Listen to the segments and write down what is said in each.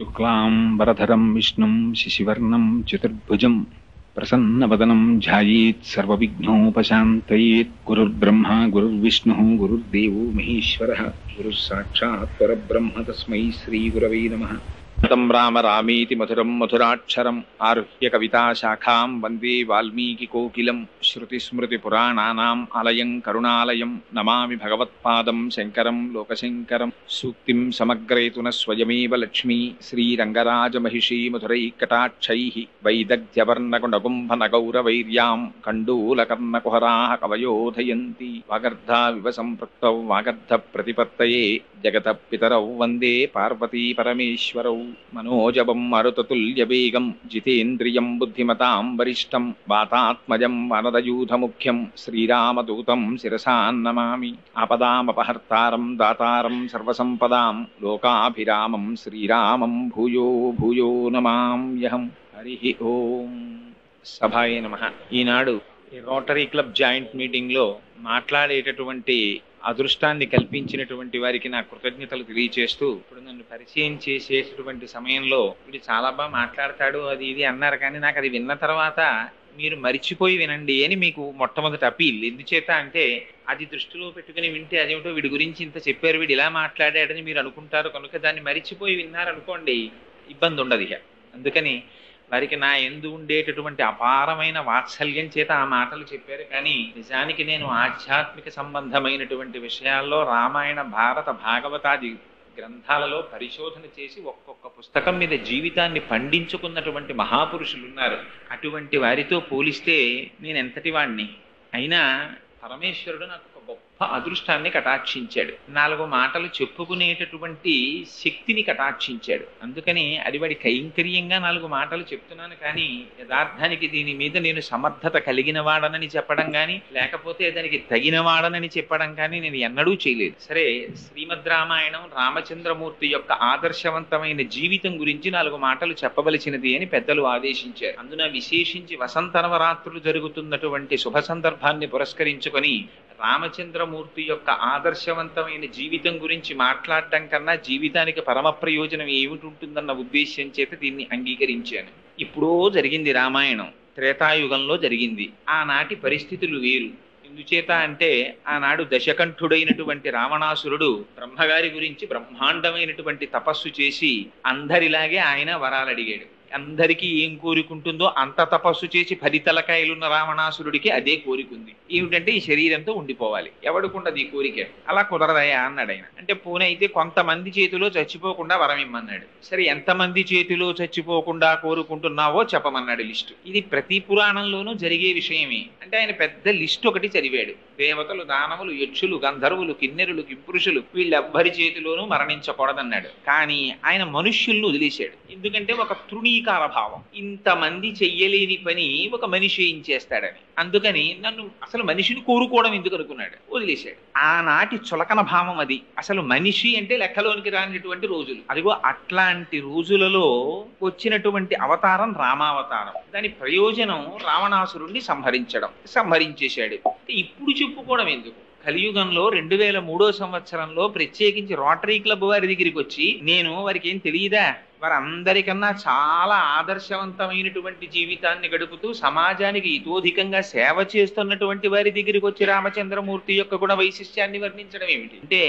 శుక్లాంబరధరం విష్ణుం శశివర్ణం చతుర్భుజం ప్రసన్నవదనం ధ్యాయేత్ సర్వవిఘ్నోపశాంతయేత్. గురుర్బ్రహ్మ గురుర్విష్ణుః గురుర్దేవో మహేశ్వరః గురుః సాక్షాత్ పరబ్రహ్మ తస్మై శ్రీగురవే నమః. తం రామ రామేతి మధురం మధురాక్షరం ఆరుహ్య కవితాశాఖాం వందే వాల్మీకికోకిలం. శృతిస్మృతిపురాణానాం ఆలయం కరుణాలయం నమామి భగవత్పాదం శంకరం లోకశంకరం. సూక్తిం సమగ్రేతున స్వయమేవ లక్ష్మీ శ్రీరంగరాజమహిషీ మధురైకటాక్షైః వైదగ్ధ్యవర్ణకుడగుంభనగౌరవైర్యాం కండూలకర్ణకుహరాः కవయోధయంతి. వాగర్ధావివ సంపృక్తౌ వాగర్ధప్రతిపత్తయే జగతః పితరౌ వందే పార్వతీ పరమేశ్వరౌ. మనోజవం మరుతతుల్యవేగం జితేంద్రియం బుద్ధిమతాం వరిష్టం వాతాత్మజం వనరయూథముఖ్యం శ్రీరామదూతం శిరసా నమామి. ఆపదామపహర్తారం దాతారం సర్వసంపదాం లోకాభిరామం శ్రీరామం భూయో భూయో నమామ్యహం. హరి ఓం. సభాయే నమః. ఈనాడు రోటరీ క్లబ్ జాయింట్ మీటింగ్లో మాట్లాడేటటువంటి అదృష్టాన్ని కల్పించినటువంటి వారికి నా కృతజ్ఞతలు తెలియచేస్తూ, ఇప్పుడు నన్ను పరిచయం చేసేటటువంటి సమయంలో వీడు చాలా బాగా మాట్లాడతాడు అది ఇది అన్నారు, కానీ నాకు అది విన్న తర్వాత మీరు మరిచిపోయి వినండి అని మీకు మొట్టమొదటి అపీల్. ఎందుచేత అంటే అది దృష్టిలో పెట్టుకుని వింటే అదేమిటో వీడి గురించి ఇంత చెప్పారు, వీడు ఇలా మాట్లాడాడని మీరు అనుకుంటారు, కనుక దాన్ని మరిచిపోయి విన్నారనుకోండి ఇబ్బంది ఉండదు. ఇక అందుకని వారికి నా యందు ఉండేటటువంటి అపారమైన వాత్సల్యం చేత ఆ మాటలు చెప్పారు. కానీ నిజానికి నేను ఆధ్యాత్మిక సంబంధమైనటువంటి విషయాల్లో రామాయణ భారత భాగవతాది గ్రంథాలలో పరిశోధన చేసి ఒక్కొక్క పుస్తకం మీద జీవితాన్ని పండించుకున్నటువంటి మహాపురుషులు ఉన్నారు. అటువంటి వారితో పోలిస్తే నేను ఎంతటి వాణ్ణి అయినా పరమేశ్వరుడు నాకు ఒక గొప్ప అదృష్టాన్ని కటాక్షించాడు. 4 మాటలు చెప్పుకునేటటువంటి శక్తిని కటాక్షించాడు. అందుకని అది వాడి కైంకర్యంగా 4 మాటలు చెప్తున్నాను, కానీ యథార్థానికి దీని మీద నేను సమర్థత కలిగిన వాడనని చెప్పడం కానీ లేకపోతే దానికి తగిన వాడనని చెప్పడం కానీ నేను ఎన్నడూ చేయలేదు. సరే, శ్రీమద్ రామాయణం రామచంద్రమూర్తి యొక్క ఆదర్శవంతమైన జీవితం గురించి 4 మాటలు చెప్పవలసినది అని పెద్దలు ఆదేశించారు. అందున విశేషించి వసంత నవరాత్రులు జరుగుతున్నటువంటి శుభ సందర్భాన్ని పురస్కరించుకొని రామచంద్రమూర్తి యొక్క ఆదర్శవంతమైన జీవితం గురించి మాట్లాడటం కన్నా జీవితానికి పరమ ప్రయోజనం ఏమిటి ఉంటుందన్న ఉద్దేశ్యం చేత దీన్ని అంగీకరించాను. ఇప్పుడో జరిగింది రామాయణం, త్రేతాయుగంలో జరిగింది. ఆనాటి పరిస్థితులు వేరు. ఎందుచేత అంటే ఆనాడు దశకంఠుడైనటువంటి రావణాసురుడు బ్రహ్మగారి గురించి బ్రహ్మాండమైనటువంటి తపస్సు చేసి అందరిలాగే ఆయన వరాలు అడిగాడు. అందరికీ ఏం కోరికుంటుందో అంత తపస్సు చేసి 10 తలకాయలున్న రావణాసురుడికి అదే కోరికుంది. ఏమిటంటే ఈ శరీరంతో ఉండిపోవాలి. ఎవడుకుండదు ఈ కోరిక? అలా కుదరదయా అన్నాడు ఆయన. అంటే పోనీ అయితే కొంతమంది చేతిలో చచ్చిపోకుండా వరం ఇమ్మన్నాడు. సరే, ఎంతమంది చేతిలో చచ్చిపోకుండా కోరుకుంటున్నావో చెప్పమన్నాడు లిస్టు. ఇది ప్రతి పురాణంలోనూ జరిగే విషయమే. అంటే ఆయన పెద్ద లిస్టు ఒకటి చదివాడు. దేవతలు, దానవులు, యక్షులు, గంధర్వులు, కిన్నెరులు, కింపురుషులు వీళ్ళెవ్వరి చేతిలోనూ మరణించకూడదన్నాడు. కానీ ఆయన మనుష్యులను వదిలేశాడు. ఎందుకంటే ఒక తృణీకార భావం, ఇంతమంది చెయ్యలేని పని ఒక మనిషి ఏం చేస్తాడని. అందుకని నన్ను అసలు మనిషిని కోరుకోవడం ఎందుకు అనుకున్నాడు, వదిలేశాడు. ఆనాటి చులకన భావం అది. అసలు మనిషి అంటే లెక్కలోనికి రానిటువంటి రోజులు. అదిగో అట్లాంటి రోజులలో వచ్చినటువంటి అవతారం రామావతారం. దాని ప్రయోజనం రావణాసురుణ్ణి సంహరించేశాడు. ఇప్పుడు చెప్పుకోవడం ఎందుకు? కలియుగంలో 2003వ సంవత్సరంలో ప్రత్యేకించి రోటరీ క్లబ్ వారి దగ్గరికి వచ్చి నేను వారికి ఏం తెలియదా, వారందరికన్నా చాలా ఆదర్శవంతమైనటువంటి జీవితాన్ని గడుపుతూ సమాజానికి ఇతోధికంగా సేవ చేస్తున్నటువంటి వారి దగ్గరికి వచ్చి రామచంద్రమూర్తి యొక్క గుణ వైశిష్ట్యాన్ని వర్ణించడం ఏమిటి అంటే,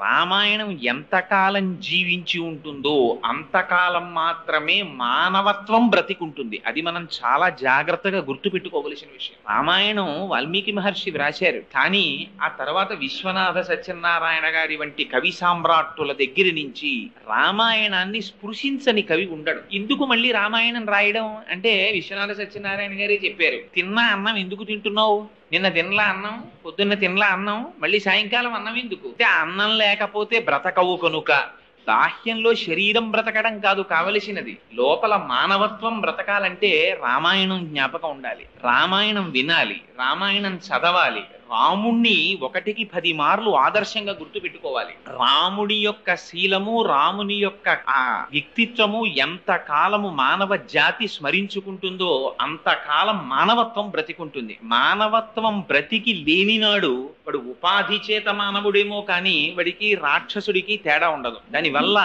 రామాయణం ఎంతకాలం జీవించి ఉంటుందో అంతకాలం మాత్రమే మానవత్వం బ్రతికుంటుంది. అది మనం చాలా జాగ్రత్తగా గుర్తుపెట్టుకోవలసిన విషయం. రామాయణం వాల్మీకి మహర్షి వ్రాశారు, కానీ ఆ తర్వాత విశ్వనాథ సత్యనారాయణ గారి వంటి కవి సామ్రాట్టుల దగ్గర నుంచి రామాయణాన్ని స్పృశించని కవి ఉండడు. ఎందుకు మళ్ళీ రామాయణం రాయడం అంటే, విశ్వనాథ సత్యనారాయణ గారే చెప్పారు, తిన్న అన్నం ఎందుకు తింటున్నావు? నిన్న తినలా అన్నం, పొద్దున్న తినలా అన్నం, మళ్ళీ సాయంకాలం అన్నం ఎందుకు? అంటే అన్నం లేకపోతే బ్రతకవు కనుక. బాహ్యంలో శరీరం బ్రతకడం కాదు కావలసినది, లోపల మానవత్వం బ్రతకాలంటే రామాయణం జ్ఞాపకం ఉండాలి, రామాయణం వినాలి, రామాయణం చదవాలి, రాముణ్ణి 1కి 10 మార్లు ఆదర్శంగా గుర్తుపెట్టుకోవాలి. రాముడి యొక్క శీలము, రాముని యొక్క ఆ వ్యక్తిత్వము ఎంత కాలము మానవ జాతి స్మరించుకుంటుందో అంతకాలం మానవత్వం బ్రతికుంటుంది. మానవత్వం బ్రతికి లేనినాడు వాడు ఉపాధి చేత మానవుడేమో కానీ వాడికి రాక్షసుడికి తేడా ఉండదు. దానివల్ల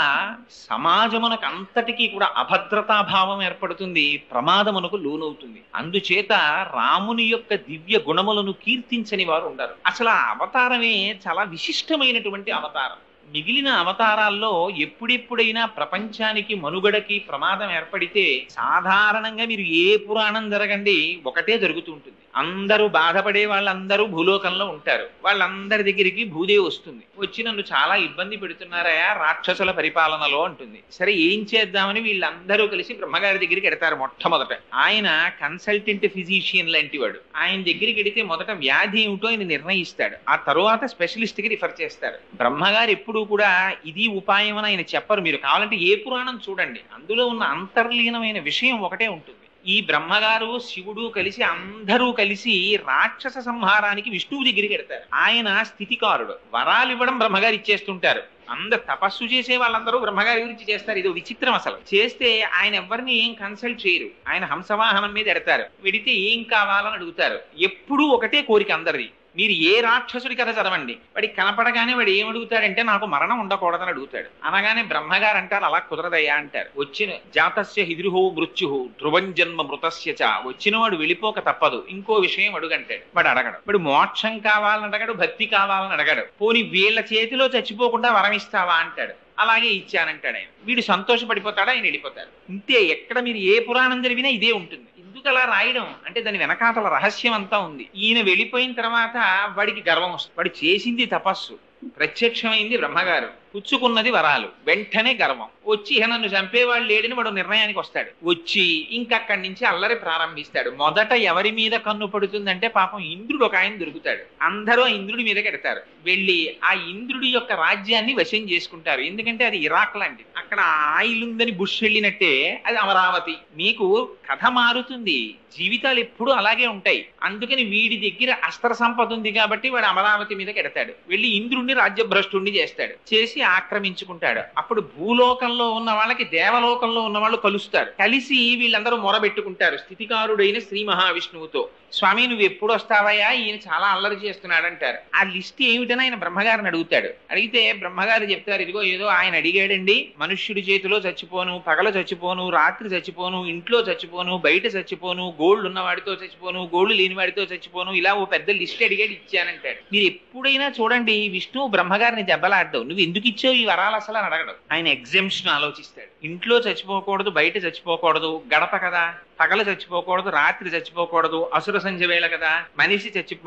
సమాజమునకు అంతటికీ కూడా అభద్రతాభావం ఏర్పడుతుంది, ప్రమాదమునకు లోనవుతుంది. అందుచేత రాముని యొక్క దివ్య గుణములను కీర్తించని వారు ఉండరు. అసలు ఆ అవతారమే చాలా విశిష్టమైనటువంటి అవతారం. మిగిలిన అవతారాల్లో ఎప్పుడెప్పుడైనా ప్రపంచానికి మనుగడకి ప్రమాదం ఏర్పడితే సాధారణంగా మీరు ఏ పురాణం జరగండి ఒకటే జరుగుతూ ఉంటుంది. అందరూ బాధపడే వాళ్ళందరూ భూలోకంలో ఉంటారు. వాళ్ళందరి దగ్గరికి భూదేవి వస్తుంది. వచ్చి నన్ను చాలా ఇబ్బంది పెడుతున్నారయా రాక్షసుల పరిపాలనలో అంటుంది. సరే ఏం చేద్దామని వీళ్ళందరూ కలిసి బ్రహ్మగారి దగ్గరికి ఎడతారు. మొట్టమొదట ఆయన కన్సల్టెంట్ ఫిజిషియన్ లాంటి వాడు. ఆయన దగ్గరికి ఎడితే మొదట వ్యాధి ఏమిటో ఆయన నిర్ణయిస్తాడు. ఆ తరువాత స్పెషలిస్ట్ కి రిఫర్ చేస్తారు. బ్రహ్మగారు ఎప్పుడూ కూడా ఇది ఉపాయం అని ఆయన చెప్పరు. మీరు కావాలంటే ఏ పురాణం చూడండి, అందులో ఉన్న అంతర్లీనమైన విషయం ఒకటే ఉంటుంది. ఈ బ్రహ్మగారు శివుడు కలిసి అందరూ కలిసి రాక్షస సంహారానికి విష్ణువు దగ్గరికి ఎడతారు. ఆయన స్థితికారుడు. వరాలు ఇవ్వడం బ్రహ్మగారు ఇచ్చేస్తుంటారు. అందరు తపస్సు చేసే వాళ్ళందరూ బ్రహ్మగారి గురించి చేస్తారు. ఇది విచిత్రం. అసలు చేస్తే ఆయన ఎవరిని ఏం కన్సల్ట్ చేయరు. ఆయన హంసవాహనం మీద ఎడతారు. వెడితే ఏం కావాలని అడుగుతారు. ఎప్పుడూ ఒకటే కోరిక అందరిది. మీరు ఏ రాక్షసుడి కథ చదవండి, వాడికి కనపడగానే వాడు ఏమడుగుతాడంటే నాకు మరణం ఉండకూడదని అడుగుతాడు. అనగానే బ్రహ్మగారు అంటారు అలా కుదరదయ్యా అంటారు. వచ్చిన జాతస్య హిద్రుహో మృత్యు ధ్రువం జన్మ మృతస్య చ, వచ్చిన వాడు వెళ్ళిపోక తప్పదు, ఇంకో విషయం అడుగంటాడు. వాడు అడగడు. వాడు మోక్షం కావాలని అడగడు, భక్తి కావాలని అడగడు. పోని వీళ్ళ చేతిలో చచ్చిపోకుండా వరం ఇస్తావా అంటాడు. అలాగే ఇచ్చానంటాడు ఆయన. వీడు సంతోషపడిపోతాడు, ఆయన వెళ్ళిపోతాడు. ఇంతే. ఎక్కడ మీరు ఏ పురాణం జరిగినా ఇదే ఉంటుంది. ఎందుకు అలా రాయడం అంటే దాని వెనకాతల రహస్యం అంతా ఉంది. ఈయన వెళ్ళిపోయిన తర్వాత వాడికి గర్వం వస్తుంది. వాడు చేసింది తపస్సు, ప్రత్యక్షమైంది బ్రహ్మగారు, పుచ్చుకున్నది వరాలు. వెంటనే గర్వం వచ్చి నన్ను చంపేవాళ్ళు లేడని వాడు నిర్ణయానికి వస్తాడు. వచ్చి ఇంకక్కడి నుంచి అల్లరి ప్రారంభిస్తాడు. మొదట ఎవరి మీద కన్ను పడుతుందంటే పాపం ఇంద్రుడు ఒక ఆయన దొరుకుతాడు. అందరూ ఆ ఇంద్రుడి మీద కడతారు. వెళ్ళి ఆ ఇంద్రుడి యొక్క రాజ్యాన్ని వశం చేసుకుంటారు. ఎందుకంటే అది ఇరాక్ లాంటిది. అక్కడ ఆయిల్ ఉందని బుష్ వెళ్ళినట్టే అది అమరావతి. మీకు కథ మారుతుంది, జీవితాలు ఎప్పుడు అలాగే ఉంటాయి. అందుకని వీడి దగ్గర అస్త్ర సంపద ఉంది కాబట్టి వాడు అమరావతి మీద కెడతాడు. వెళ్ళి ఇంద్రుడిని రాజ్యభ్రష్టుణ్ణి చేస్తాడు. చేసి ఆక్రమించుకుంటాడు. అప్పుడు భూలోకంలో ఉన్న వాళ్ళకి దేవలోకంలో ఉన్న వాళ్ళు కలుస్తారు. కలిసి వీళ్ళందరూ మొరబెట్టుకుంటారు స్థితికారుడైన శ్రీ మహావిష్ణువుతో. స్వామి నువ్వు ఎప్పుడు వస్తావయ్యా, ఈయన చాలా అల్లరి చేస్తున్నాడు అంటారు. ఆ లిస్ట్ ఏమిటని ఆయన బ్రహ్మగారిని అడుగుతాడు. అడిగితే బ్రహ్మగారు చెప్తారు, ఇదిగో ఏదో ఆయన అడిగాడండి, మనుష్యుడి చేతిలో చచ్చిపోను, పగల చచ్చిపోను, రాత్రి చచ్చిపోను, ఇంట్లో చచ్చిపోను, బయట చచ్చిపోను, గోల్డ్ ఉన్నవాడితో చచ్చిపోను, గోల్డ్ లేని వాడితో చచ్చిపోను, ఇలా ఓ పెద్ద లిస్ట్ అడిగాడు, ఇచ్చానంటాడు. మీరు ఎప్పుడైనా చూడండి విష్ణువు బ్రహ్మగారిని దెబ్బలాడ్డావు, నువ్వు ఎందుకు ఇచ్చావు ఈ వరాలు అసలు అని అడగడు. ఆయన ఎగ్జామ్షన్ ఆలోచిస్తాడు. ఇంట్లో చచ్చిపోకూడదు, బయట చచ్చిపోకూడదు, గడప కదా, పగల చచ్చిపోకూడదు, రాత్రి చచ్చిపోకూడదు, అసుర సంధ్య వేళ కదా,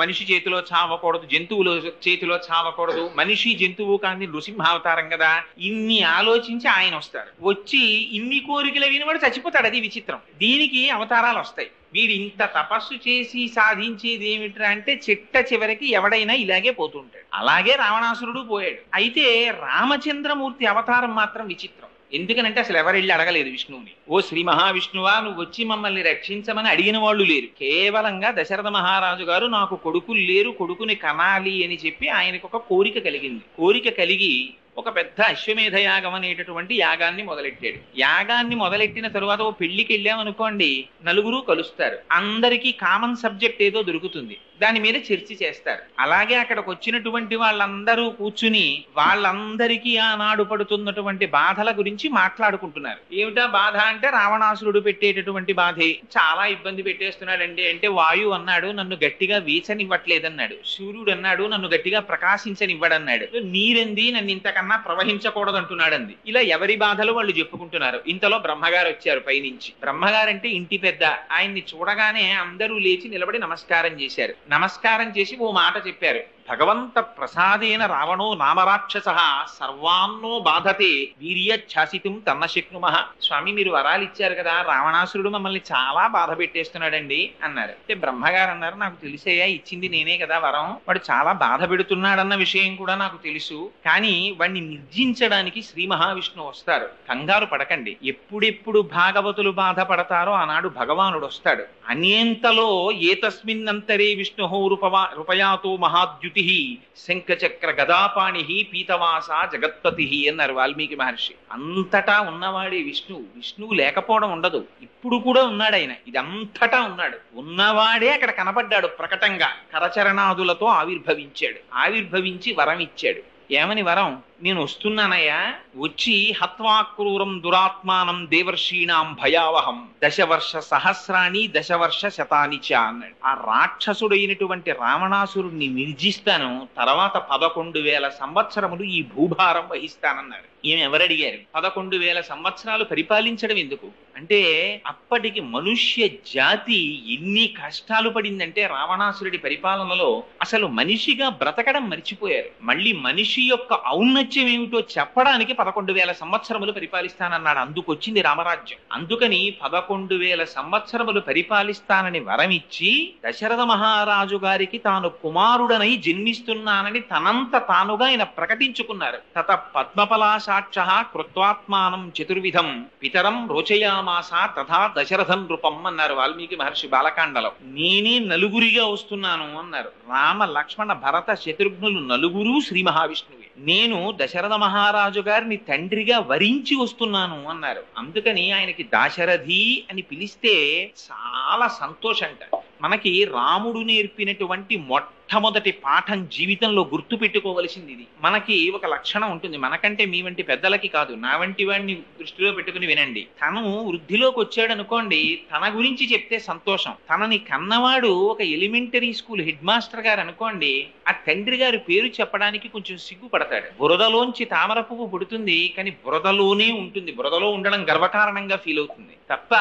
మనిషి చేతిలో చావకూడదు, జంతువుల చేతిలో చావకూడదు, మనిషి జంతువు కానీ నృసింహావతారం కదా, ఇన్ని ఆలోచించి ఆయన వస్తారు. వచ్చి ఇన్ని కోరికలు వినివాడు చచ్చిపోతాడు. అది విచిత్రం. దీనికి అవతారాలు వస్తాయి. వీడు ఇంత తపస్సు చేసి సాధించేది ఏమిట్రా అంటే చిట్ట చివరికి ఎవడైనా ఇలాగే పోతుంటాడు. అలాగే రావణాసురుడు పోయాడు. అయితే రామచంద్రమూర్తి అవతారం మాత్రం విచిత్రం. ఎందుకనంటే అసలు ఎవరు వెళ్ళి అడగలేదు విష్ణువుని, ఓ శ్రీ మహావిష్ణువా నువ్వు వచ్చి మమ్మల్ని రక్షించమని అడిగిన వాళ్ళు లేరు. కేవలంగా దశరథ మహారాజు గారు నాకు కొడుకులు లేరు, కొడుకుని కనాలి అని చెప్పి ఆయనకు ఒక కోరిక కలిగింది. కోరిక కలిగి ఒక పెద్ద అశ్వమేధ యాగం అనేటటువంటి యాగాన్ని మొదలెట్టాడు. యాగాన్ని మొదలెట్టిన తరువాత ఓ పెళ్లికి వెళ్ళామనుకోండి, నలుగురు కలుస్తారు. అందరికీ కామన్ సబ్జెక్ట్ ఏదో దొరుకుతుంది, దాని మీద చర్చ చేస్తారు. అలాగే అక్కడికి వచ్చినటువంటి వాళ్ళందరూ కూర్చుని వాళ్ళందరికీ ఆనాడు పడుతున్నటువంటి బాధల గురించి మాట్లాడుకుంటున్నారు. ఏమిటా బాధ అంటే రావణాసురుడు పెట్టేటటువంటి బాధే. చాలా ఇబ్బంది పెట్టేస్తున్నాడండి. అంటే వాయువు అన్నాడు నన్ను గట్టిగా వీచనివ్వట్లేదన్నాడు, సూర్యుడు అన్నాడు నన్ను గట్టిగా ప్రకాశించనివ్వడన్నాడు, నీరెంది నన్ను ఇంతకన్నా ప్రవహించకూడదంటున్నాడంది. ఇలా ఎవరి బాధలు వాళ్ళు చెప్పుకుంటున్నారు. ఇంతలో బ్రహ్మగారు వచ్చారు పైనుంచి. బ్రహ్మగారంటే ఇంటి పెద్ద. ఆయన్ని చూడగానే అందరూ లేచి నిలబడి నమస్కారం చేశారు. నమస్కారం చేసి ఓ మాట చెప్పారు, భగవంత ప్రసాదేన రావణో నామరాక్షస సర్వాన్నో బాధతే వీర్యఛాసితుం తన్న శక్నుమః. స్వామి మీరు వరాలు ఇచ్చారు కదా, రావణాసురుడు మమ్మల్ని చాలా బాధ పెట్టేస్తున్నాడండి అన్నారు. అంటే బ్రహ్మగారు అన్నారు, నాకు తెలిసేయా, ఇచ్చింది నేనే కదా వరం, వాడు చాలా బాధ పెడుతున్నాడన్న విషయం కూడా నాకు తెలుసు, కానీ వాడిని నిర్జించడానికి శ్రీ మహావిష్ణువు వస్తారు, కంగారు పడకండి. ఎప్పుడెప్పుడు భాగవతులు బాధపడతారో ఆనాడు భగవానుడు వస్తాడు. అనేంతలో ఏతస్మిన్నంతరే విష్ణు రూపయాతో మహాద్యుతి శంఖచక్ర గదాపాణి పీతవాస జగత్పతి అన్నారు వాల్మీకి మహర్షి. అంతటా ఉన్నవాడే విష్ణువు. విష్ణువు లేకపోవడం ఉండదు, ఇప్పుడు కూడా ఉన్నాడు ఆయన, ఇదంతటా ఉన్నాడు. ఉన్నవాడే అక్కడ కనపడ్డాడు ప్రకటంగా, కరచరణాదులతో ఆవిర్భవించాడు. ఆవిర్భవించి వరం ఇచ్చాడు. ఏమని వరం? నేను వస్తున్నానయ్యా, వచ్చి హత్వాక్రూరం దురాత్మానం దేవర్షీణాం భయావహం దశవర్ష సహస్రాణి దశవర్ష శతాని చ అన్నాడు. ఆ రాక్షసుడైనటువంటి రావణాసురుణ్ణి నిర్జిస్తాను, తర్వాత 11,000 సంవత్సరములు ఈ భూభారం వహిస్తానన్నాడు. ఈమె ఎవరడిగారు? 11,000 సంవత్సరాలు పరిపాలించడం ఎందుకు అంటే, అప్పటికి మనుష్య జాతి ఎన్ని కష్టాలు పడిందంటే రావణాసురుడి పరిపాలనలో అసలు మనిషిగా బ్రతకడం మర్చిపోయారు. మళ్ళీ మనిషి యొక్క ఔన్నత్యం ఏమిటో చెప్పడానికి 11,000 సంవత్సరములు పరిపాలిస్తానన్నాడు. అందుకొచ్చింది రామరాజ్యం. అందుకని 11,000 సంవత్సరములు పరిపాలిస్తానని వరమిచ్చి దశరథ మహారాజు గారికి తాను కుమారుడనై జన్మిస్తున్నానని తనంత తానుగా ఆయన ప్రకటించుకున్నారు. తత పద్మపలాసాక్ష కృత్వాత్మానం చతుర్విధం పితరం రోచయామాస తథా దశరథం నృపం అన్నారు వాల్మీకి మహర్షి బాలకాండలో. నేనే నలుగురిగా వస్తున్నాను అన్నారు. రామ లక్ష్మణ భరత శత్రుఘ్నులు నలుగురు శ్రీ మహావిష్ణువే. నేను దశరథ మహారాజు గారిని తండ్రిగా వరించి వస్తున్నాను అన్నారు. అందుకని ఆయనకి దాశరథి అని పిలిస్తే చాలా సంతోషంట. మనకి రాముడు నేర్పినటువంటి మొట్టమొదటి పాఠం జీవితంలో గుర్తు పెట్టుకోవలసింది ఇది. మనకి ఒక లక్షణం ఉంటుంది, మనకంటే మీ వంటి పెద్దలకి కాదు, నా వంటి వాడిని దృష్టిలో పెట్టుకుని వినండి. తను వృద్ధిలోకి వచ్చాడు అనుకోండి, తన గురించి చెప్తే సంతోషం. తనని కన్నవాడు ఒక ఎలిమెంటరీ స్కూల్ హెడ్ మాస్టర్ గారు అనుకోండి, ఆ తండ్రి గారి పేరు చెప్పడానికి కొంచెం సిగ్గుపడతాడు. బురదలోంచి తామర పువ్వు పుడుతుంది, కానీ బురదలోనే ఉంటుంది. బురదలో ఉండడం గర్వకారణంగా ఫీల్ అవుతుంది తప్ప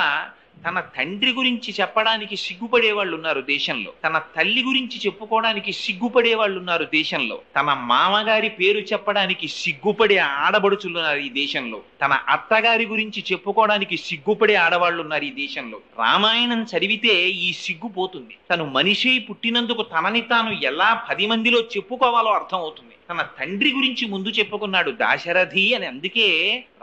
తన తండ్రి గురించి చెప్పడానికి సిగ్గుపడే వాళ్ళు ఉన్నారు దేశంలో. తన తల్లి గురించి చెప్పుకోవడానికి సిగ్గుపడే వాళ్ళు ఉన్నారు దేశంలో. తన మామగారి పేరు చెప్పడానికి సిగ్గుపడే ఆడబడుచులున్నారు ఈ దేశంలో. తన అత్తగారి గురించి చెప్పుకోవడానికి సిగ్గుపడే ఆడవాళ్ళు ఉన్నారు ఈ దేశంలో. రామాయణం చదివితే ఈ సిగ్గు పోతుంది. తను మనిషి పుట్టినందుకు తనని తాను ఎలా 10 మందిలో చెప్పుకోవాలో అర్థం అవుతుంది. తన తండ్రి గురించి ముందు చెప్పుకున్నాడు దాశరథి అని. అందుకే